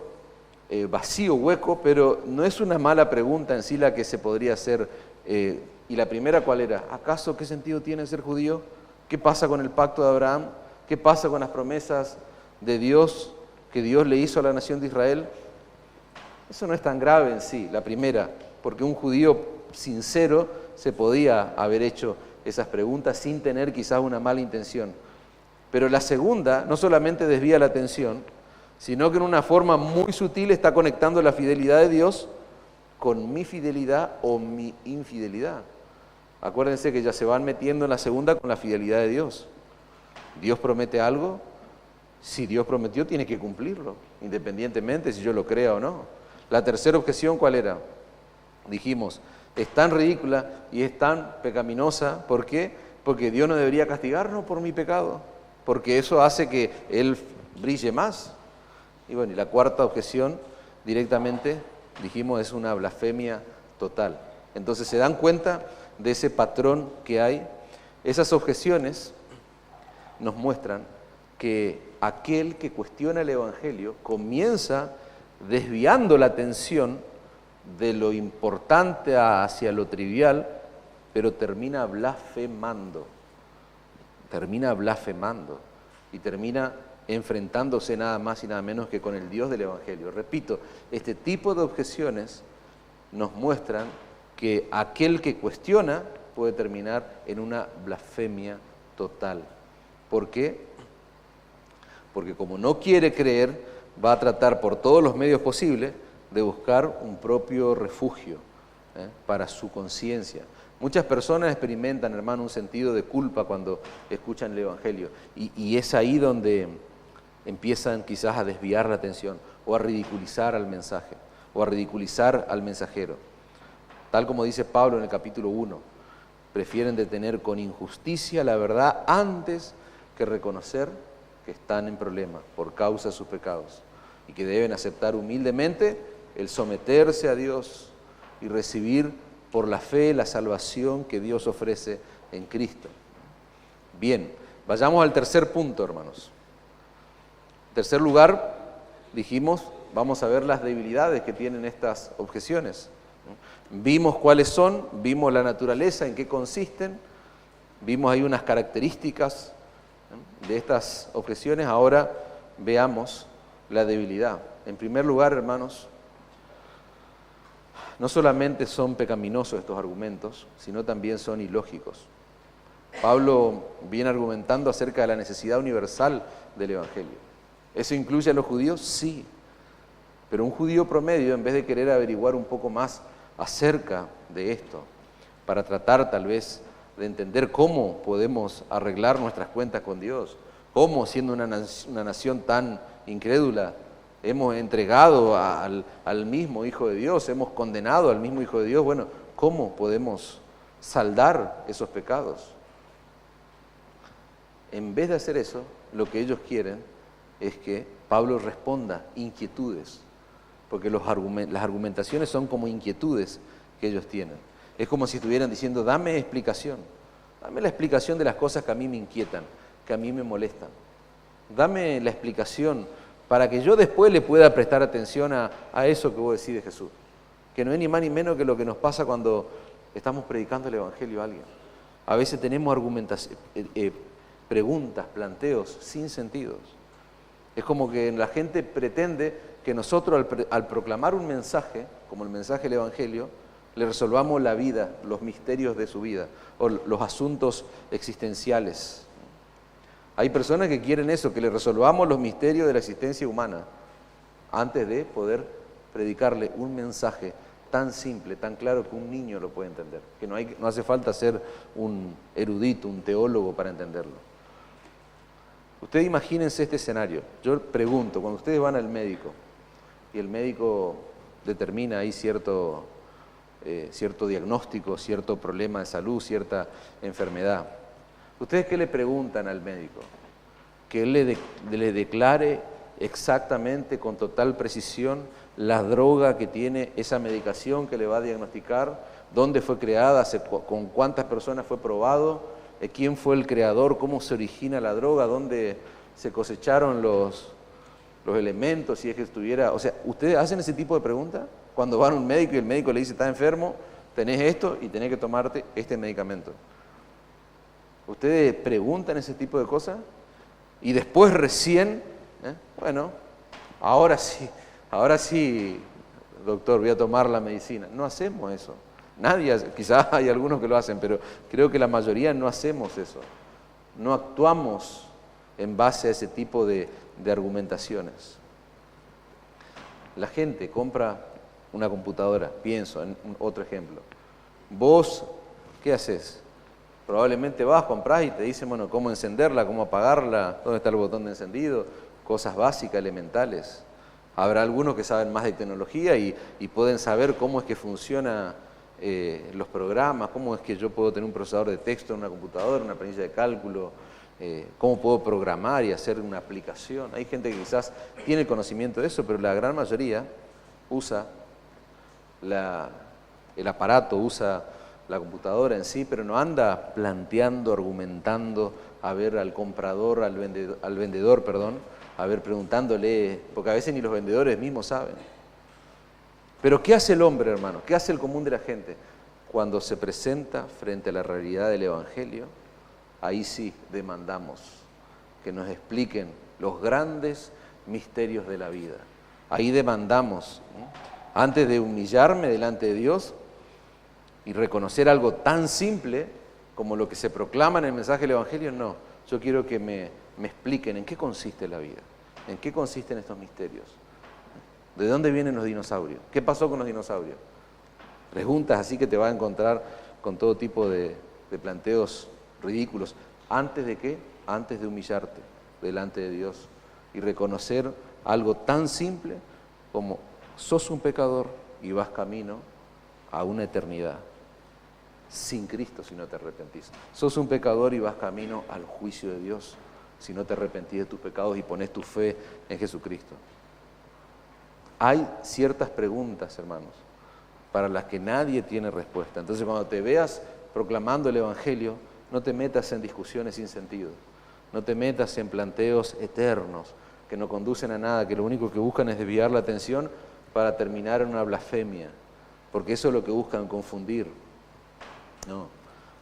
vacío, hueco, pero no es una mala pregunta en sí la que se podría hacer. ¿Y la primera cuál era? ¿Acaso qué sentido tiene ser judío? ¿Qué pasa con el pacto de Abraham? ¿Qué pasa con las promesas de Dios que Dios le hizo a la nación de Israel? Eso no es tan grave en sí, la primera, porque un judío sincero se podía haber hecho esas preguntas sin tener quizás una mala intención. Pero la segunda no solamente desvía la atención, sino que en una forma muy sutil está conectando la fidelidad de Dios con mi fidelidad o mi infidelidad. Acuérdense que ya se van metiendo en la segunda con la fidelidad de Dios. Dios promete algo, si Dios prometió tiene que cumplirlo, independientemente si yo lo crea o no. La tercera objeción, ¿cuál era? Dijimos, es tan ridícula y es tan pecaminosa. ¿Por qué? Porque Dios no debería castigarnos por mi pecado, porque eso hace que Él brille más. Y bueno, y la cuarta objeción, directamente, dijimos, es una blasfemia total. Entonces, ¿se dan cuenta de ese patrón que hay? Esas objeciones nos muestran que aquel que cuestiona el Evangelio comienza desviando la atención de lo importante hacia lo trivial, pero termina blasfemando y termina enfrentándose nada más y nada menos que con el Dios del Evangelio. Repito, este tipo de objeciones nos muestran que aquel que cuestiona puede terminar en una blasfemia total. ¿Por qué? Porque como no quiere creer, va a tratar por todos los medios posibles de buscar un propio refugio para su conciencia. Muchas personas experimentan, hermano, un sentido de culpa cuando escuchan el Evangelio y es ahí donde empiezan quizás a desviar la atención o a ridiculizar al mensaje o a ridiculizar al mensajero. Tal como dice Pablo en el capítulo 1, prefieren detener con injusticia la verdad antes que reconocer que están en problemas por causa de sus pecados y que deben aceptar humildemente el someterse a Dios y recibir por la fe la salvación que Dios ofrece en Cristo. Bien, vayamos al tercer punto, hermanos. En tercer lugar, dijimos, vamos a ver las debilidades que tienen estas objeciones. Vimos cuáles son, vimos la naturaleza, en qué consisten, vimos ahí unas características de estas objeciones. Ahora veamos la debilidad. En primer lugar, hermanos, no solamente son pecaminosos estos argumentos, sino también son ilógicos. Pablo viene argumentando acerca de la necesidad universal del Evangelio. ¿Eso incluye a los judíos? Sí. Pero un judío promedio, en vez de querer averiguar un poco más acerca de esto, para tratar tal vez de entender cómo podemos arreglar nuestras cuentas con Dios, cómo siendo una nación tan incrédula, hemos entregado al mismo Hijo de Dios, hemos condenado al mismo Hijo de Dios. Bueno, ¿cómo podemos saldar esos pecados? En vez de hacer eso, lo que ellos quieren es que Pablo responda inquietudes, porque las argumentaciones son como inquietudes que ellos tienen. Es como si estuvieran diciendo, dame explicación, dame la explicación de las cosas que a mí me inquietan, que a mí me molestan. Dame la explicación para que yo después le pueda prestar atención a eso que vos decís de Jesús, que no es ni más ni menos que lo que nos pasa cuando estamos predicando el Evangelio a alguien. A veces tenemos preguntas, planteos sin sentidos. Es como que la gente pretende que nosotros al proclamar un mensaje, como el mensaje del Evangelio, le resolvamos la vida, los misterios de su vida, o los asuntos existenciales. Hay personas que quieren eso, que le resolvamos los misterios de la existencia humana, antes de poder predicarle un mensaje tan simple, tan claro que un niño lo puede entender, que no hace falta ser un erudito, un teólogo para entenderlo. Ustedes imagínense este escenario. Yo pregunto, cuando ustedes van al médico y el médico determina ahí cierto diagnóstico, cierto problema de salud, cierta enfermedad, ¿ustedes qué le preguntan al médico? Que él le declare exactamente, con total precisión, la droga que tiene esa medicación que le va a diagnosticar, dónde fue creada, con cuántas personas fue probado, quién fue el creador, cómo se origina la droga, dónde se cosecharon los elementos, si es que estuviera... O sea, ¿ustedes hacen ese tipo de preguntas? Cuando van a un médico y el médico le dice, estás enfermo, tenés esto y tenés que tomarte este medicamento. ¿Ustedes preguntan ese tipo de cosas? Y después recién, bueno, ahora sí, doctor, voy a tomar la medicina. No hacemos eso. Nadie, quizás hay algunos que lo hacen, pero creo que la mayoría no hacemos eso. No actuamos en base a ese tipo de argumentaciones. La gente compra una computadora, pienso en otro ejemplo. Vos, ¿qué haces? Probablemente vas, comprás y te dicen, bueno, cómo encenderla, cómo apagarla, dónde está el botón de encendido, cosas básicas, elementales. Habrá algunos que saben más de tecnología y pueden saber cómo es que funciona los programas, cómo es que yo puedo tener un procesador de texto en una computadora, una planilla de cálculo, cómo puedo programar y hacer una aplicación. Hay gente que quizás tiene conocimiento de eso, pero la gran mayoría usa el aparato, usa la computadora en sí, pero no anda planteando, argumentando, a ver al comprador, al vendedor, a ver preguntándole, porque a veces ni los vendedores mismos saben. Pero ¿qué hace el hombre, hermano? ¿Qué hace el común de la gente? Cuando se presenta frente a la realidad del Evangelio, ahí sí demandamos que nos expliquen los grandes misterios de la vida. Ahí demandamos, antes de humillarme delante de Dios, Y reconocer algo tan simple como lo que se proclama en el mensaje del Evangelio, no. Yo quiero que me expliquen en qué consiste la vida, en qué consisten estos misterios. ¿De dónde vienen los dinosaurios? ¿Qué pasó con los dinosaurios? Preguntas así que te vas a encontrar con todo tipo de planteos ridículos. ¿Antes de qué? Antes de humillarte delante de Dios y reconocer algo tan simple como sos un pecador y vas camino a una eternidad sin Cristo si no te arrepentís. Sos un pecador y vas camino al juicio de Dios si no te arrepentís de tus pecados y pones tu fe en Jesucristo. Hay ciertas preguntas, hermanos, para las que nadie tiene respuesta. Entonces, cuando te veas proclamando el Evangelio, no te metas en discusiones sin sentido, no te metas en planteos eternos que no conducen a nada, que lo único que buscan es desviar la atención para terminar en una blasfemia, porque eso es lo que buscan, confundir. No,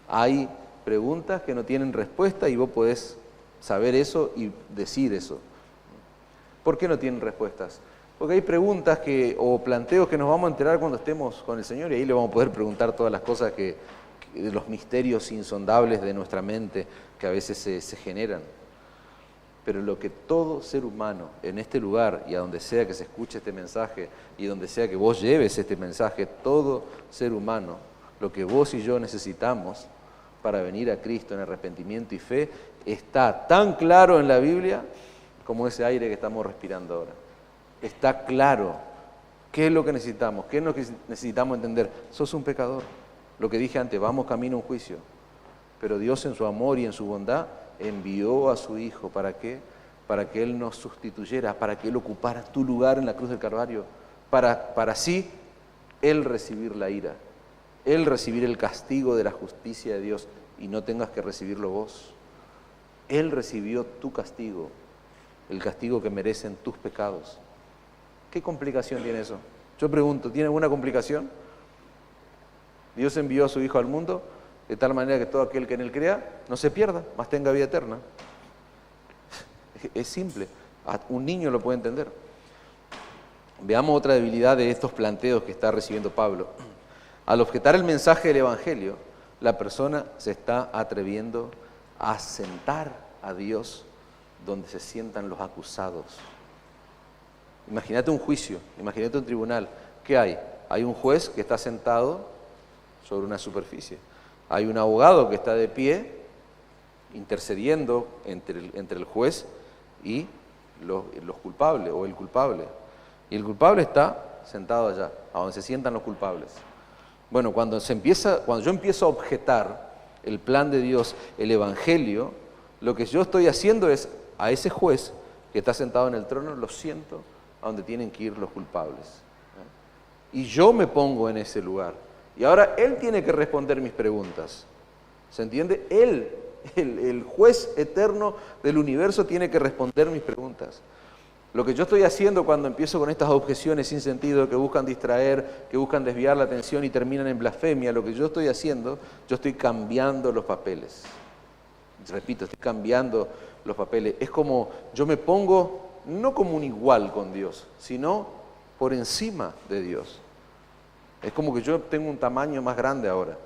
hay preguntas que no tienen respuesta y vos podés saber eso y decir eso. ¿Por qué no tienen respuestas? Porque hay preguntas o planteos que nos vamos a enterar cuando estemos con el Señor y ahí le vamos a poder preguntar todas las cosas de los misterios insondables de nuestra mente que a veces se generan. Pero lo que todo ser humano en este lugar y a donde sea que se escuche este mensaje y donde sea que vos lleves este mensaje, todo ser humano, lo que vos y yo necesitamos para venir a Cristo en arrepentimiento y fe, está tan claro en la Biblia como ese aire que estamos respirando ahora. Está claro qué es lo que necesitamos, qué es lo que necesitamos entender. Sos un pecador. Lo que dije antes, vamos camino a un juicio. Pero Dios en su amor y en su bondad envió a su Hijo. ¿Para qué? Para que Él nos sustituyera, para que Él ocupara tu lugar en la cruz del Calvario, para así Él recibir la ira, Él recibir el castigo de la justicia de Dios y no tengas que recibirlo vos. Él recibió tu castigo, el castigo que merecen tus pecados. ¿Qué complicación tiene eso? Yo pregunto, ¿tiene alguna complicación? Dios envió a su Hijo al mundo de tal manera que todo aquel que en Él crea no se pierda, mas tenga vida eterna. Es simple, un niño lo puede entender. Veamos otra debilidad de estos planteos que está recibiendo Pablo. Al objetar el mensaje del Evangelio, la persona se está atreviendo a sentar a Dios donde se sientan los acusados. Imagínate un juicio, imagínate un tribunal. ¿Qué hay? Hay un juez que está sentado sobre una superficie. Hay un abogado que está de pie, intercediendo entre el juez y los culpables o el culpable. Y el culpable está sentado allá, a donde se sientan los culpables. Bueno, cuando yo empiezo a objetar el plan de Dios, el Evangelio, lo que yo estoy haciendo es a ese juez que está sentado en el trono, lo siento a donde tienen que ir los culpables. Y yo me pongo en ese lugar. Y ahora Él tiene que responder mis preguntas. ¿Se entiende? Él, el juez eterno del universo, tiene que responder mis preguntas. Lo que yo estoy haciendo cuando empiezo con estas objeciones sin sentido que buscan distraer, que buscan desviar la atención y terminan en blasfemia, lo que yo estoy haciendo, yo estoy cambiando los papeles. Repito, estoy cambiando los papeles. Es como yo me pongo, no como un igual con Dios, sino por encima de Dios. Es como que yo tengo un tamaño más grande ahora.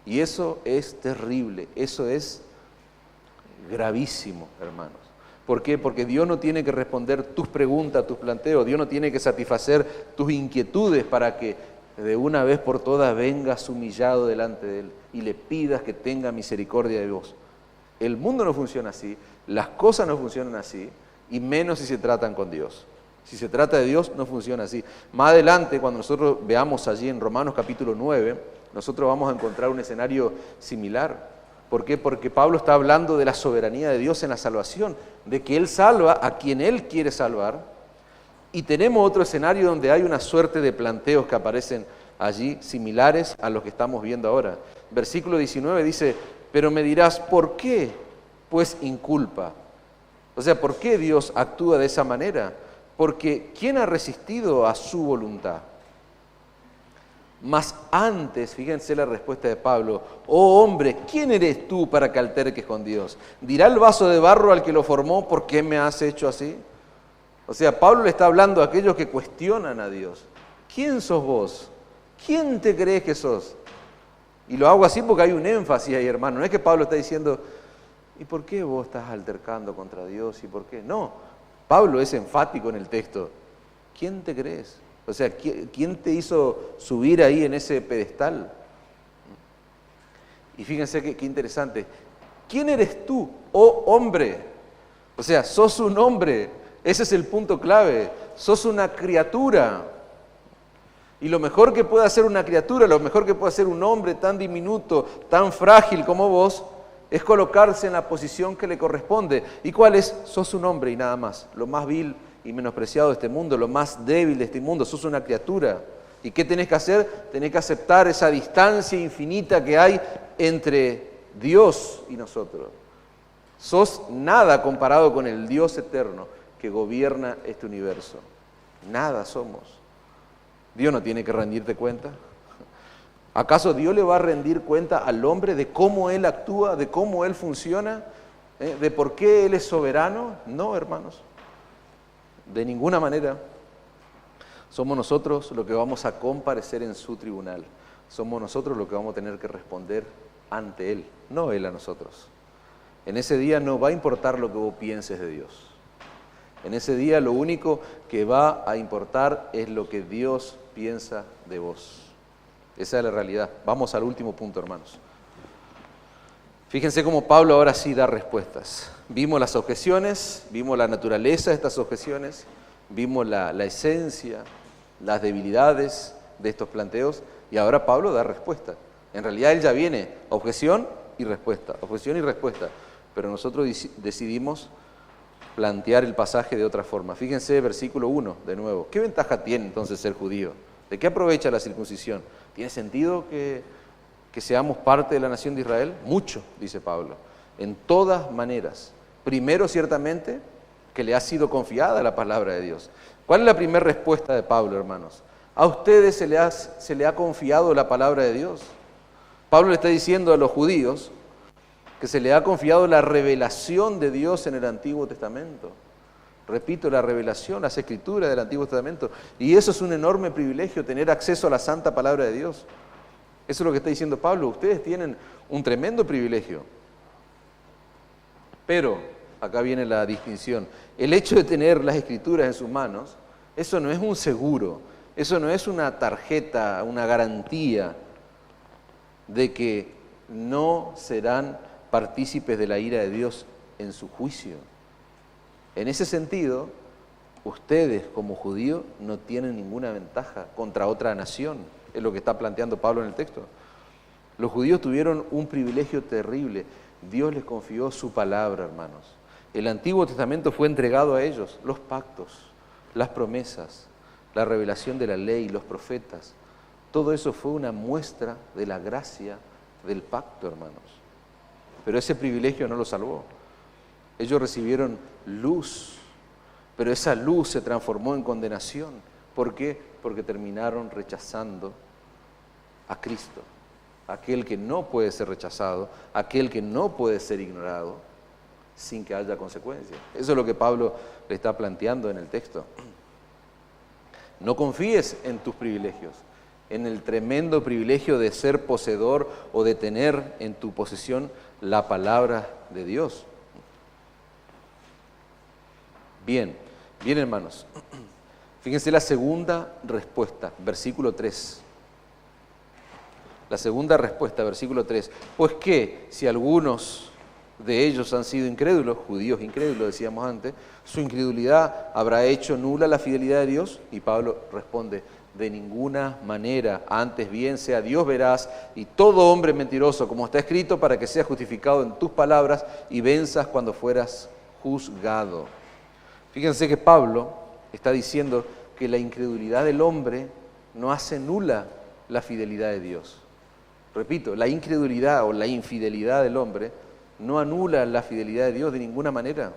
Y eso es terrible, eso es gravísimo, hermanos. ¿Por qué? Porque Dios no tiene que responder tus preguntas, tus planteos, Dios no tiene que satisfacer tus inquietudes para que de una vez por todas vengas humillado delante de Él y le pidas que tenga misericordia de vos. El mundo no funciona así, las cosas no funcionan así, y menos si se tratan con Dios. Si se trata de Dios, no funciona así. Más adelante, cuando nosotros veamos allí en Romanos capítulo 9, nosotros vamos a encontrar un escenario similar. ¿Por qué? Porque Pablo está hablando de la soberanía de Dios en la salvación, de que Él salva a quien Él quiere salvar. Y tenemos otro escenario donde hay una suerte de planteos que aparecen allí, similares a los que estamos viendo ahora. Versículo 19 dice, pero me dirás, ¿por qué? Pues inculpa. O sea, ¿por qué Dios actúa de esa manera? Porque ¿quién ha resistido a su voluntad? Mas antes, fíjense la respuesta de Pablo, oh hombre, ¿quién eres tú para que alterques con Dios? ¿Dirá el vaso de barro al que lo formó, por qué me has hecho así? O sea, Pablo le está hablando a aquellos que cuestionan a Dios. ¿Quién sos vos? ¿Quién te crees que sos? Y lo hago así porque hay un énfasis ahí, hermano. No es que Pablo está diciendo, ¿y por qué vos estás altercando contra Dios? ¿Y por qué? No, Pablo es enfático en el texto. ¿Quién te crees? O sea, ¿quién te hizo subir ahí en ese pedestal? Y fíjense qué interesante. ¿Quién eres tú, oh hombre? O sea, sos un hombre. Ese es el punto clave. Sos una criatura. Y lo mejor que puede hacer una criatura, lo mejor que puede hacer un hombre tan diminuto, tan frágil como vos, es colocarse en la posición que le corresponde. ¿Y cuál es? Sos un hombre y nada más. Lo más vil y menospreciado de este mundo, lo más débil de este mundo, sos una criatura. ¿Y qué tenés que hacer? Tenés que aceptar esa distancia infinita que hay entre Dios y nosotros. Sos nada comparado con el Dios eterno que gobierna este universo. Nada somos. ¿Dios no tiene que rendirte cuenta? ¿Acaso Dios le va a rendir cuenta al hombre de cómo Él actúa, de cómo Él funciona, de por qué Él es soberano? No, hermanos, de ninguna manera. Somos nosotros los que vamos a comparecer en su tribunal. Somos nosotros los que vamos a tener que responder ante Él, no Él a nosotros. En ese día no va a importar lo que vos pienses de Dios. En ese día lo único que va a importar es lo que Dios piensa de vos. Esa es la realidad. Vamos al último punto, hermanos. Fíjense cómo Pablo ahora sí da respuestas. Vimos las objeciones, vimos la naturaleza de estas objeciones, vimos la esencia, las debilidades de estos planteos, y ahora Pablo da respuesta. En realidad él ya viene, objeción y respuesta, pero nosotros decidimos plantear el pasaje de otra forma. Fíjense versículo 1 de nuevo. ¿Qué ventaja tiene entonces ser judío? ¿De qué aprovecha la circuncisión? ¿Tiene sentido que seamos parte de la nación de Israel? Mucho, dice Pablo, en todas maneras. Primero, ciertamente, que le ha sido confiada la palabra de Dios. ¿Cuál es la primera respuesta de Pablo, hermanos? A ustedes se le ha confiado la palabra de Dios. Pablo le está diciendo a los judíos que se le ha confiado la revelación de Dios en el Antiguo Testamento. Repito, la revelación, las escrituras del Antiguo Testamento. Y eso es un enorme privilegio, tener acceso a la santa palabra de Dios. Eso es lo que está diciendo Pablo. Ustedes tienen un tremendo privilegio. Pero, acá viene la distinción. El hecho de tener las escrituras en sus manos, eso no es un seguro, eso no es una tarjeta, una garantía de que no serán partícipes de la ira de Dios en su juicio. En ese sentido, ustedes como judíos no tienen ninguna ventaja contra otra nación, es lo que está planteando Pablo en el texto. Los judíos tuvieron un privilegio terrible. Dios les confió su palabra, hermanos. El Antiguo Testamento fue entregado a ellos, los pactos, las promesas, la revelación de la ley, los profetas. Todo eso fue una muestra de la gracia del pacto, hermanos. Pero ese privilegio no los salvó. Ellos recibieron luz, pero esa luz se transformó en condenación. ¿Por qué? Porque terminaron rechazando a Cristo, aquel que no puede ser rechazado, aquel que no puede ser ignorado sin que haya consecuencias. Eso es lo que Pablo le está planteando en el texto. No confíes en tus privilegios, en el tremendo privilegio de ser poseedor o de tener en tu posesión la palabra de Dios. Bien, hermanos. Fíjense la segunda respuesta, versículo 3. La segunda respuesta, versículo 3. Pues que si algunos de ellos han sido incrédulos, judíos incrédulos decíamos antes, su incredulidad habrá hecho nula la fidelidad de Dios. Y Pablo responde, de ninguna manera, antes bien sea Dios veraz y todo hombre mentiroso, como está escrito, para que seas justificado en tus palabras y venzas cuando fueras juzgado. Fíjense que Pablo está diciendo que la incredulidad del hombre no hace nula la fidelidad de Dios. Repito, la incredulidad o la infidelidad del hombre no anula la fidelidad de Dios de ninguna manera.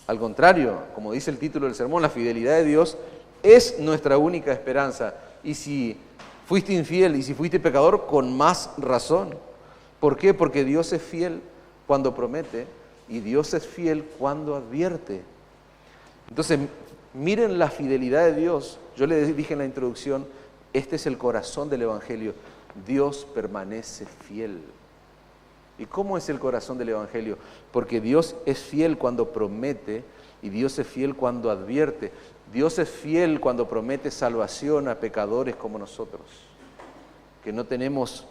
Al contrario, como dice el título del sermón, la fidelidad de Dios es nuestra única esperanza. Y si fuiste infiel y si fuiste pecador, con más razón. ¿Por qué? Porque Dios es fiel cuando promete y Dios es fiel cuando advierte. Entonces, miren la fidelidad de Dios. Yo les dije en la introducción, este es el corazón del Evangelio. Dios permanece fiel. ¿Y cómo es el corazón del Evangelio? Porque Dios es fiel cuando promete y Dios es fiel cuando advierte. Dios es fiel cuando promete salvación a pecadores como nosotros, que no tenemos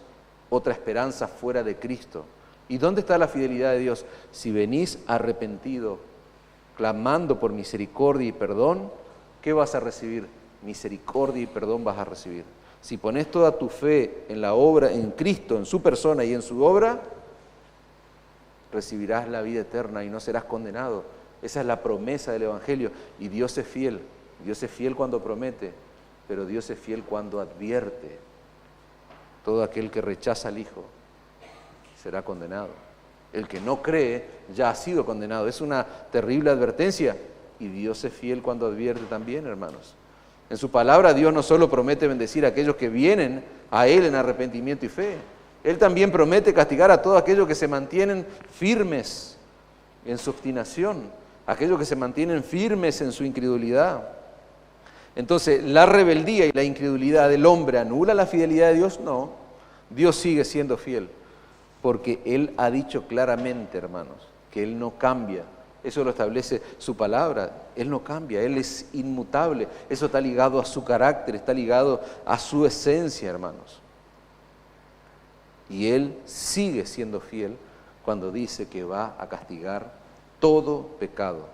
otra esperanza fuera de Cristo. ¿Y dónde está la fidelidad de Dios? Si venís arrepentido, clamando por misericordia y perdón, ¿qué vas a recibir? Misericordia y perdón vas a recibir. Si pones toda tu fe en la obra, en Cristo, en su persona y en su obra, recibirás la vida eterna y no serás condenado. Esa es la promesa del Evangelio. Y Dios es fiel. Dios es fiel cuando promete, pero Dios es fiel cuando advierte. Todo aquel que rechaza al Hijo será condenado. El que no cree ya ha sido condenado. Es una terrible advertencia. Y Dios es fiel cuando advierte también, hermanos. En su palabra Dios no solo promete bendecir a aquellos que vienen a Él en arrepentimiento y fe. Él también promete castigar a todos aquellos que se mantienen firmes en su obstinación, aquellos que se mantienen firmes en su incredulidad. Entonces, ¿la rebeldía y la incredulidad del hombre anula la fidelidad de Dios? No, Dios sigue siendo fiel, porque Él ha dicho claramente, hermanos, que Él no cambia. Eso lo establece su palabra. Él no cambia, Él es inmutable. Eso está ligado a su carácter, está ligado a su esencia, hermanos. Y Él sigue siendo fiel cuando dice que va a castigar todo pecado.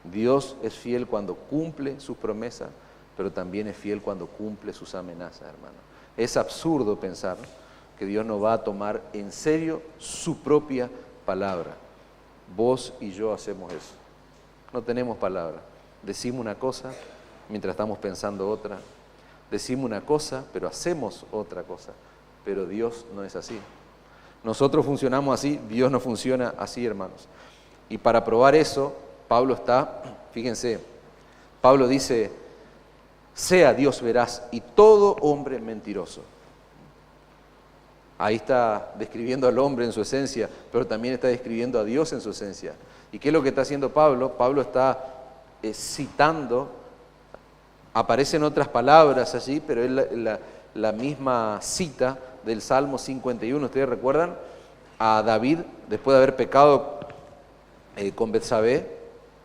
Dios es fiel cuando cumple sus promesas, pero también es fiel cuando cumple sus amenazas, hermano. Es absurdo pensar que Dios no va a tomar en serio su propia palabra. Vos y yo hacemos eso. No tenemos palabra. Decimos una cosa mientras estamos pensando otra. Decimos una cosa, pero hacemos otra cosa. Pero Dios no es así. Nosotros funcionamos así, Dios no funciona así, hermanos. Y para probar eso, Pablo está, fíjense, Pablo dice, sea Dios veraz y todo hombre mentiroso. Ahí está describiendo al hombre en su esencia, pero también está describiendo a Dios en su esencia. ¿Y qué es lo que está haciendo Pablo? Pablo está citando, aparecen otras palabras allí, pero es la misma cita del Salmo 51. ¿Ustedes recuerdan? A David, después de haber pecado con Betsabé,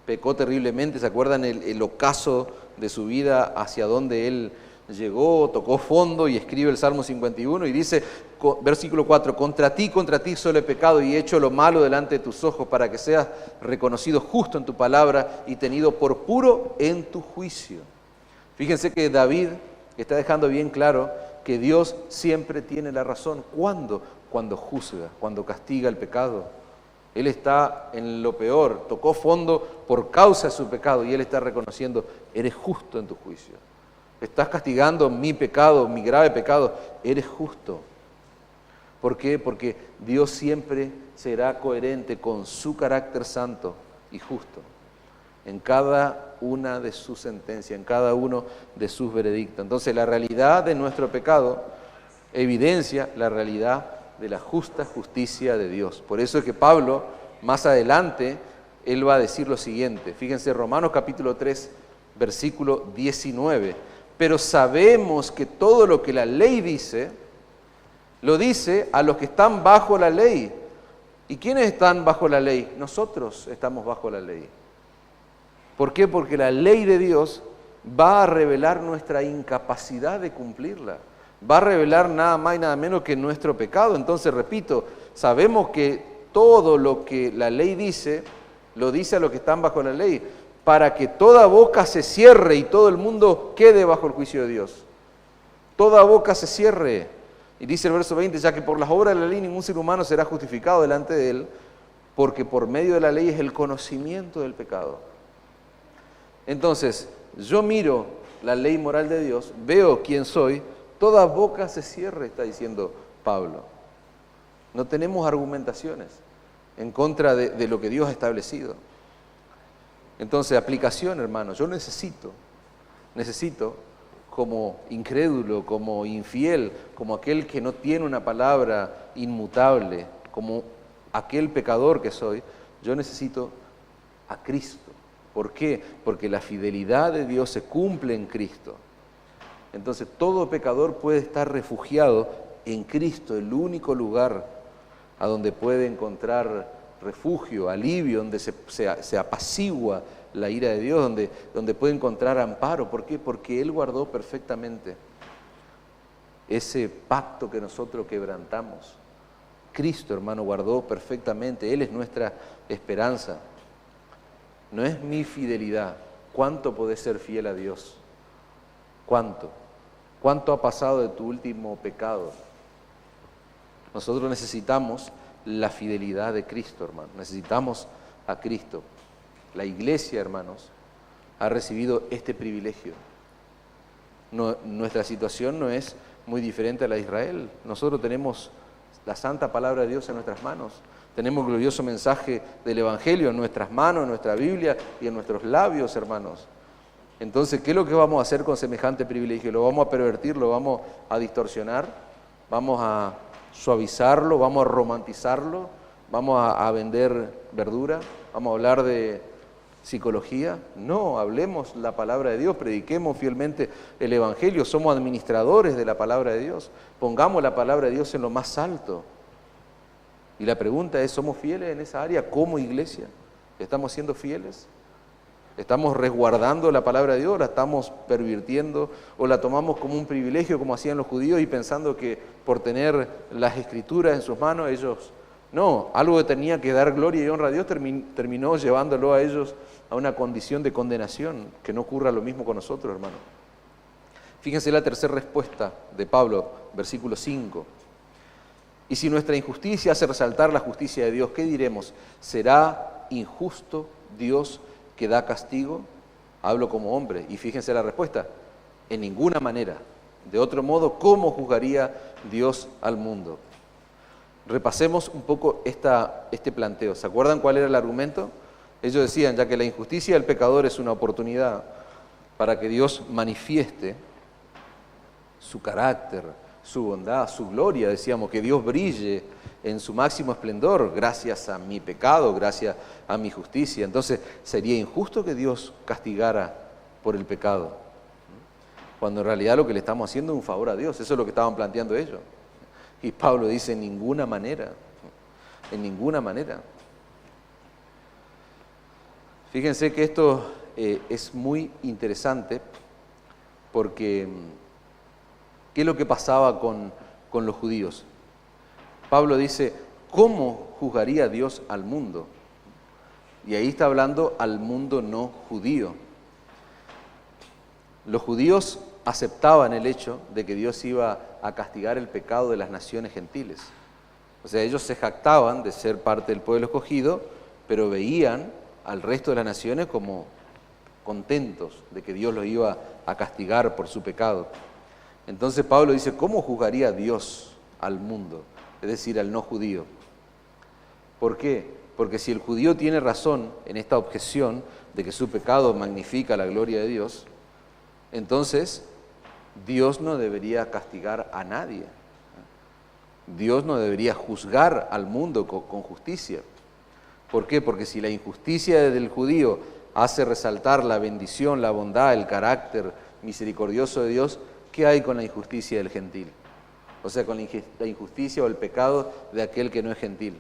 pecó terriblemente. ¿Se acuerdan el ocaso de su vida hacia donde él llegó, tocó fondo? Y escribe el Salmo 51 y dice, versículo 4, contra ti solo he pecado y he hecho lo malo delante de tus ojos, para que seas reconocido justo en tu palabra y tenido por puro en tu juicio. Fíjense que David está dejando bien claro que Dios siempre tiene la razón. ¿Cuándo? Cuando juzga, cuando castiga el pecado. Él está en lo peor, tocó fondo por causa de su pecado y Él está reconociendo, eres justo en tu juicio. Estás castigando mi pecado, mi grave pecado, eres justo. ¿Por qué? Porque Dios siempre será coherente con su carácter santo y justo en cada una de sus sentencias, en cada uno de sus veredictos. Entonces, la realidad de nuestro pecado evidencia la realidad de la justa justicia de Dios. Por eso es que Pablo, más adelante, él va a decir lo siguiente. Fíjense, Romanos capítulo 3, versículo 19. Pero sabemos que todo lo que la ley dice, lo dice a los que están bajo la ley. ¿Y quiénes están bajo la ley? Nosotros estamos bajo la ley. ¿Por qué? Porque la ley de Dios va a revelar nuestra incapacidad de cumplirla. Va a revelar nada más y nada menos que nuestro pecado. Entonces, repito, sabemos que todo lo que la ley dice, lo dice a los que están bajo la ley, para que toda boca se cierre y todo el mundo quede bajo el juicio de Dios. Toda boca se cierre. Y dice el verso 20, ya que por las obras de la ley ningún ser humano será justificado delante de él, porque por medio de la ley es el conocimiento del pecado. Entonces, yo miro la ley moral de Dios, veo quién soy, toda boca se cierre, está diciendo Pablo. No tenemos argumentaciones en contra de lo que Dios ha establecido. Entonces, aplicación, hermano, yo necesito como incrédulo, como infiel, como aquel que no tiene una palabra inmutable, como aquel pecador que soy, yo necesito a Cristo. ¿Por qué? Porque la fidelidad de Dios se cumple en Cristo. Entonces todo pecador puede estar refugiado en Cristo, el único lugar a donde puede encontrar refugio, alivio, donde se apacigua la ira de Dios, donde puede encontrar amparo. ¿Por qué? Porque Él guardó perfectamente ese pacto que nosotros quebrantamos. Cristo, hermano, guardó perfectamente. Él es nuestra esperanza. No es mi fidelidad. ¿Cuánto podés ser fiel a Dios? ¿Cuánto? ¿Cuánto ha pasado de tu último pecado? Nosotros necesitamos la fidelidad de Cristo, hermano. Necesitamos a Cristo. La iglesia, hermanos, ha recibido este privilegio. Nuestra situación no es muy diferente a la de Israel. Nosotros tenemos la santa palabra de Dios en nuestras manos. Tenemos el glorioso mensaje del Evangelio en nuestras manos, en nuestra Biblia y en nuestros labios, hermanos. Entonces, ¿qué es lo que vamos a hacer con semejante privilegio? ¿Lo vamos a pervertir? ¿Lo vamos a distorsionar? ¿Vamos a suavizarlo? ¿Vamos a romantizarlo? ¿Vamos a vender verdura? ¿Vamos a hablar de psicología? No, hablemos la palabra de Dios, prediquemos fielmente el Evangelio, somos administradores de la palabra de Dios, pongamos la palabra de Dios en lo más alto. Y la pregunta es, ¿somos fieles en esa área como iglesia? ¿Estamos siendo fieles? ¿Estamos resguardando la palabra de Dios? ¿La estamos pervirtiendo? ¿O la tomamos como un privilegio como hacían los judíos y pensando que por tener las escrituras en sus manos ellos... No, algo que tenía que dar gloria y honra a Dios terminó llevándolo a ellos a una condición de condenación. Que no ocurra lo mismo con nosotros, hermano. Fíjense la tercera respuesta de Pablo, versículo 5. Y si nuestra injusticia hace resaltar la justicia de Dios, ¿qué diremos? ¿Será injusto Dios que da castigo? Hablo como hombre. Y fíjense la respuesta. En ninguna manera. De otro modo, ¿cómo juzgaría Dios al mundo? Repasemos un poco este planteo. ¿Se acuerdan cuál era el argumento? Ellos decían, ya que la injusticia del pecador es una oportunidad para que Dios manifieste su carácter, su bondad, su gloria, decíamos, que Dios brille en su máximo esplendor gracias a mi pecado, gracias a mi justicia. Entonces, ¿sería injusto que Dios castigara por el pecado? Cuando en realidad lo que le estamos haciendo es un favor a Dios. Eso es lo que estaban planteando ellos. Y Pablo dice, en ninguna manera, en ninguna manera. Fíjense que esto es muy interesante porque ¿qué es lo que pasaba con los judíos? Pablo dice, ¿cómo juzgaría Dios al mundo? Y ahí está hablando al mundo no judío. Los judíos aceptaban el hecho de que Dios iba a castigar el pecado de las naciones gentiles. O sea, ellos se jactaban de ser parte del pueblo escogido, pero veían al resto de las naciones como contentos de que Dios los iba a castigar por su pecado. Entonces Pablo dice, ¿cómo juzgaría Dios al mundo? Es decir, al no judío. ¿Por qué? Porque si el judío tiene razón en esta objeción de que su pecado magnifica la gloria de Dios, entonces Dios no debería castigar a nadie. Dios no debería juzgar al mundo con justicia. ¿Por qué? Porque si la injusticia del judío hace resaltar la bendición, la bondad, el carácter misericordioso de Dios, ¿qué hay con la injusticia del gentil? O sea, con la injusticia o el pecado de aquel que no es gentil.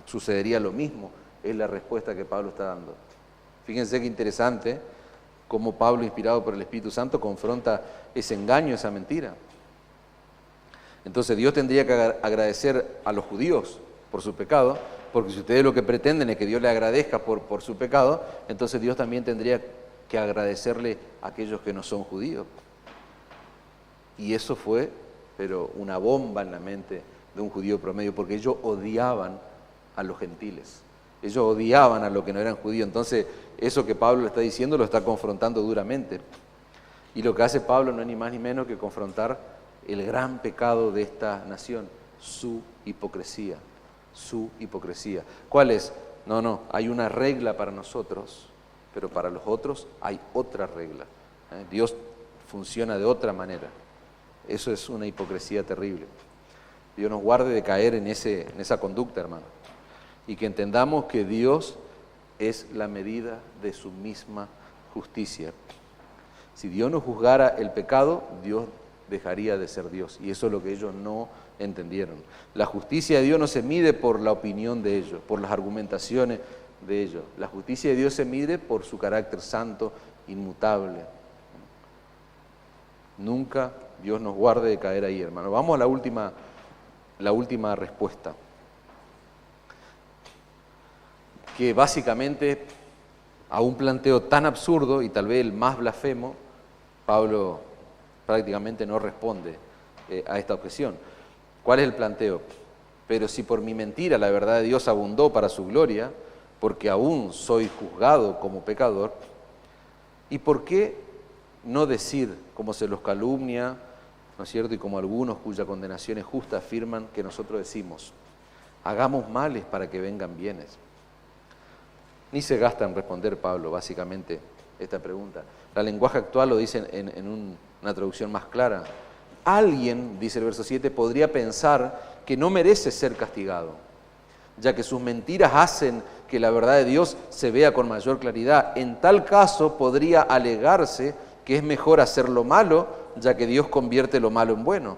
Sucedería lo mismo, es la respuesta que Pablo está dando. Fíjense qué interesante cómo Pablo, inspirado por el Espíritu Santo, confronta ese engaño, esa mentira. Entonces Dios tendría que agradecer a los judíos por su pecado, porque si ustedes lo que pretenden es que Dios le agradezca por su pecado, entonces Dios también tendría que agradecerle a aquellos que no son judíos. Y eso fue, pero una bomba en la mente de un judío promedio, porque ellos odiaban a los gentiles. Ellos odiaban a los que no eran judíos. Entonces, eso que Pablo le está diciendo lo está confrontando duramente. Y lo que hace Pablo no es ni más ni menos que confrontar el gran pecado de esta nación, su hipocresía. Su hipocresía. ¿Cuál es? No, hay una regla para nosotros, pero para los otros hay otra regla. Dios funciona de otra manera. Eso es una hipocresía terrible. Dios nos guarde de caer en esa conducta, hermano. Y que entendamos que Dios es la medida de su misma justicia. Si Dios no juzgara el pecado, Dios dejaría de ser Dios. Y eso es lo que ellos no entendieron. La justicia de Dios no se mide por la opinión de ellos, por las argumentaciones de ellos. La justicia de Dios se mide por su carácter santo, inmutable. Nunca Dios nos guarde de caer ahí, hermano. Vamos a la última respuesta, que básicamente a un planteo tan absurdo y tal vez el más blasfemo, Pablo prácticamente no responde a esta objeción. ¿Cuál es el planteo? Pero si por mi mentira la verdad de Dios abundó para su gloria, porque aún soy juzgado como pecador, ¿y por qué no decir, como se los calumnia, ¿no es cierto?, y como algunos cuya condenación es justa afirman que nosotros decimos, hagamos males para que vengan bienes? Ni se gasta en responder Pablo, básicamente, esta pregunta. La lenguaje actual lo dice en una traducción más clara. Alguien, dice el verso 7, podría pensar que no merece ser castigado, ya que sus mentiras hacen que la verdad de Dios se vea con mayor claridad. En tal caso podría alegarse que es mejor hacer lo malo, ya que Dios convierte lo malo en bueno.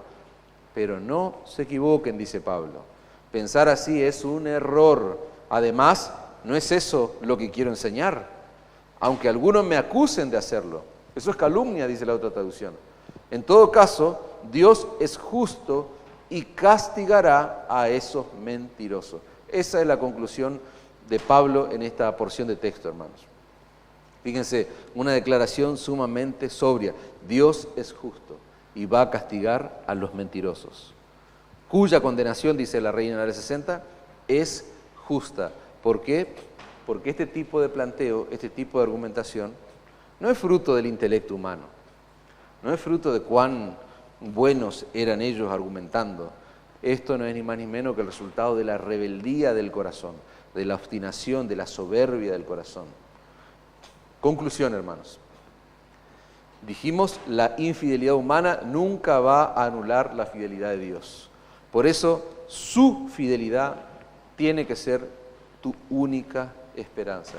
Pero no se equivoquen, dice Pablo. Pensar así es un error. Además, no es eso lo que quiero enseñar, aunque algunos me acusen de hacerlo. Eso es calumnia, dice la otra traducción. En todo caso, Dios es justo y castigará a esos mentirosos. Esa es la conclusión de Pablo en esta porción de texto, hermanos. Fíjense, una declaración sumamente sobria. Dios es justo y va a castigar a los mentirosos, cuya condenación, dice la Reina Valera 60, es justa. ¿Por qué? Porque este tipo de planteo, este tipo de argumentación, no es fruto del intelecto humano, no es fruto de cuán buenos eran ellos argumentando. Esto no es ni más ni menos que el resultado de la rebeldía del corazón, de la obstinación, de la soberbia del corazón. Conclusión, hermanos. Dijimos, la infidelidad humana nunca va a anular la fidelidad de Dios. Por eso, su fidelidad tiene que ser tu única esperanza.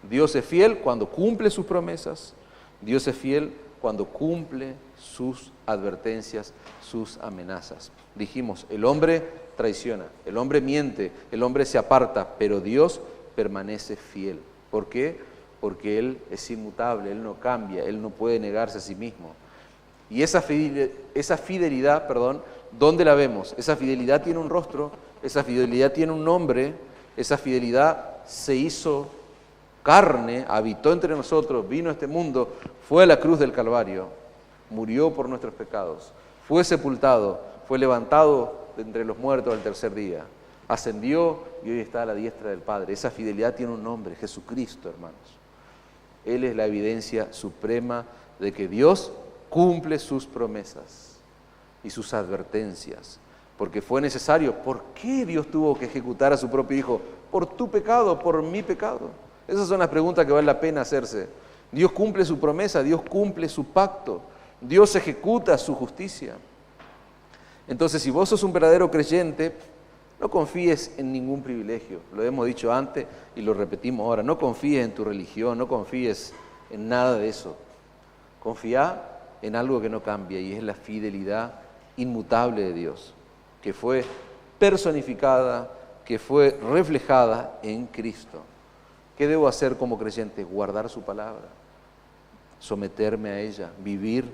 Dios es fiel cuando cumple sus promesas, Dios es fiel cuando cumple sus advertencias, sus amenazas. Dijimos, el hombre traiciona, el hombre miente, el hombre se aparta, pero Dios permanece fiel. ¿Por qué? Porque Él es inmutable, Él no cambia, Él no puede negarse a sí mismo. Y esa fidelidad, ¿dónde la vemos? Esa fidelidad tiene un rostro, esa fidelidad tiene un nombre, esa fidelidad se hizo carne, habitó entre nosotros, vino a este mundo, fue a la cruz del Calvario, murió por nuestros pecados, fue sepultado, fue levantado de entre los muertos al tercer día, ascendió y hoy está a la diestra del Padre. Esa fidelidad tiene un nombre, Jesucristo, hermanos. Él es la evidencia suprema de que Dios cumple sus promesas y sus advertencias. Porque fue necesario. ¿Por qué Dios tuvo que ejecutar a su propio Hijo? Por tu pecado, por mi pecado. Esas son las preguntas que vale la pena hacerse. Dios cumple su promesa, Dios cumple su pacto, Dios ejecuta su justicia. Entonces, si vos sos un verdadero creyente, no confíes en ningún privilegio. Lo hemos dicho antes y lo repetimos ahora. No confíes en tu religión, no confíes en nada de eso. Confía en algo que no cambia y es la fidelidad inmutable de Dios, que fue personificada, que fue reflejada en Cristo. ¿Qué debo hacer como creyente? Guardar su palabra, someterme a ella, vivir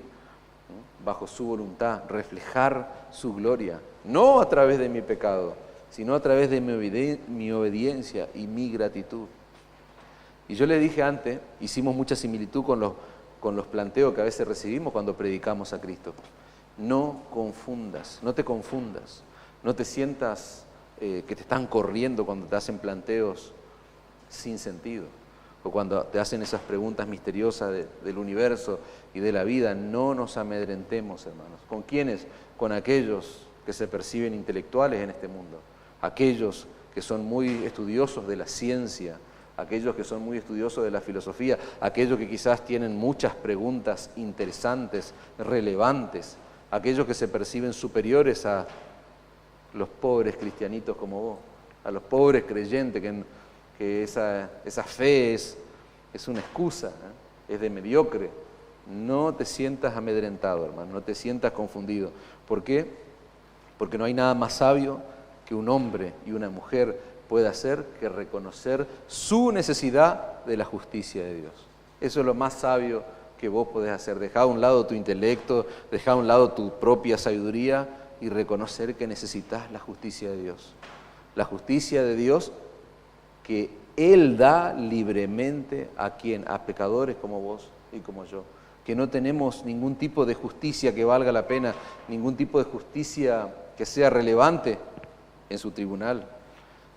bajo su voluntad, reflejar su gloria, no a través de mi pecado, sino a través de mi obediencia y mi gratitud. Y yo le dije antes, hicimos mucha similitud con los planteos que a veces recibimos cuando predicamos a Cristo. No confundas, no te confundas, no te sientas que te están corriendo cuando te hacen planteos sin sentido, o cuando te hacen esas preguntas misteriosas del universo y de la vida. No nos amedrentemos, hermanos. ¿Con quiénes? Con aquellos que se perciben intelectuales en este mundo, aquellos que son muy estudiosos de la ciencia, aquellos que son muy estudiosos de la filosofía, aquellos que quizás tienen muchas preguntas interesantes, relevantes, aquellos que se perciben superiores a los pobres cristianitos como vos, a los pobres creyentes que esa fe es una excusa, es de mediocre, No te sientas amedrentado, hermano, no te sientas confundido. ¿Por qué? Porque no hay nada más sabio que un hombre y una mujer pueda hacer que reconocer su necesidad de la justicia de Dios. Eso es lo más sabio que vos podés hacer. Dejar a un lado tu intelecto, dejar a un lado tu propia sabiduría y reconocer que necesitas la justicia de Dios. La justicia de Dios que Él da libremente ¿a quién? A pecadores como vos y como yo. Que no tenemos ningún tipo de justicia que valga la pena, ningún tipo de justicia que sea relevante en su tribunal.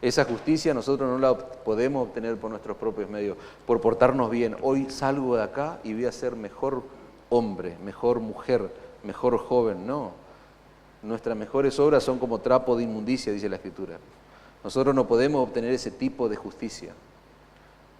Esa justicia nosotros no la podemos obtener por nuestros propios medios, por portarnos bien. Hoy salgo de acá y voy a ser mejor hombre, mejor mujer, mejor joven. No, nuestras mejores obras son como trapo de inmundicia, dice la Escritura. Nosotros no podemos obtener ese tipo de justicia,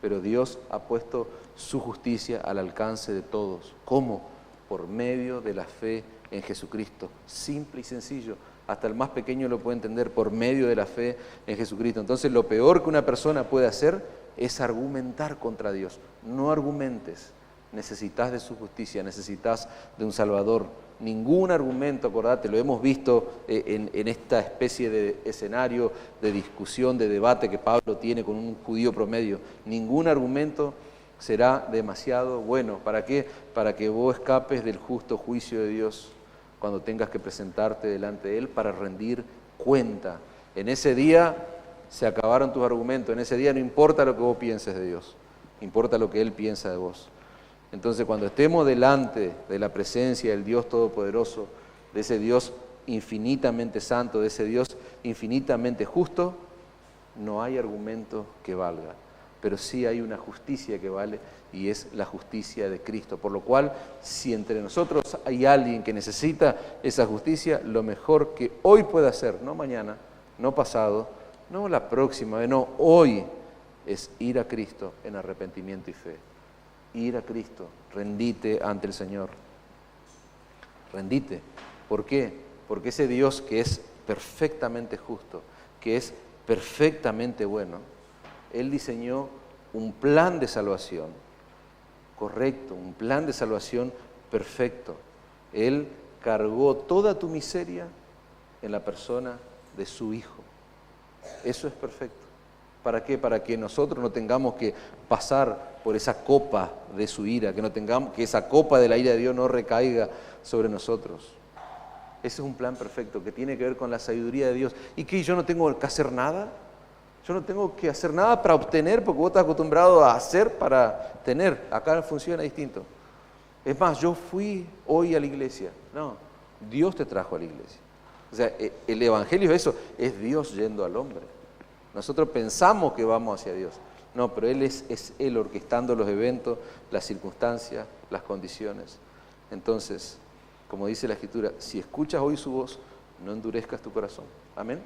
pero Dios ha puesto su justicia al alcance de todos. ¿Cómo? Por medio de la fe en Jesucristo. Simple y sencillo. Hasta el más pequeño lo puede entender por medio de la fe en Jesucristo. Entonces, lo peor que una persona puede hacer es argumentar contra Dios. No argumentes. Necesitas de su justicia, necesitas de un Salvador. Ningún argumento, acordate, lo hemos visto en esta especie de escenario de discusión, de debate que Pablo tiene con un judío promedio. Ningún argumento será demasiado bueno. ¿Para qué? Para que vos escapes del justo juicio de Dios cuando tengas que presentarte delante de Él para rendir cuenta. En ese día se acabaron tus argumentos, en ese día no importa lo que vos pienses de Dios, importa lo que Él piensa de vos. Entonces, cuando estemos delante de la presencia del Dios Todopoderoso, de ese Dios infinitamente santo, de ese Dios infinitamente justo, no hay argumento que valga, pero sí hay una justicia que vale, y es la justicia de Cristo. Por lo cual, si entre nosotros hay alguien que necesita esa justicia, lo mejor que hoy puede hacer, no mañana, no pasado, no la próxima vez, no, hoy, es ir a Cristo en arrepentimiento y fe. Ir a Cristo, rendite ante el Señor. Rendite. ¿Por qué? Porque ese Dios que es perfectamente justo, que es perfectamente bueno, Él diseñó un plan de salvación correcto, un plan de salvación perfecto. Él cargó toda tu miseria en la persona de su Hijo. Eso es perfecto. ¿Para qué? Para que nosotros no tengamos que pasar por esa copa de su ira, que esa copa de la ira de Dios no recaiga sobre nosotros. Ese es un plan perfecto que tiene que ver con la sabiduría de Dios. ¿Y qué? ¿Yo no tengo que hacer nada? Yo no tengo que hacer nada para obtener, porque vos estás acostumbrado a hacer para tener. Acá funciona distinto. Es más, yo fui hoy a la iglesia. No, Dios te trajo a la iglesia. O sea, el Evangelio es eso, es Dios yendo al hombre. Nosotros pensamos que vamos hacia Dios. No, pero Él es Él orquestando los eventos, las circunstancias, las condiciones. Entonces, como dice la Escritura, si escuchas hoy su voz, no endurezcas tu corazón. Amén.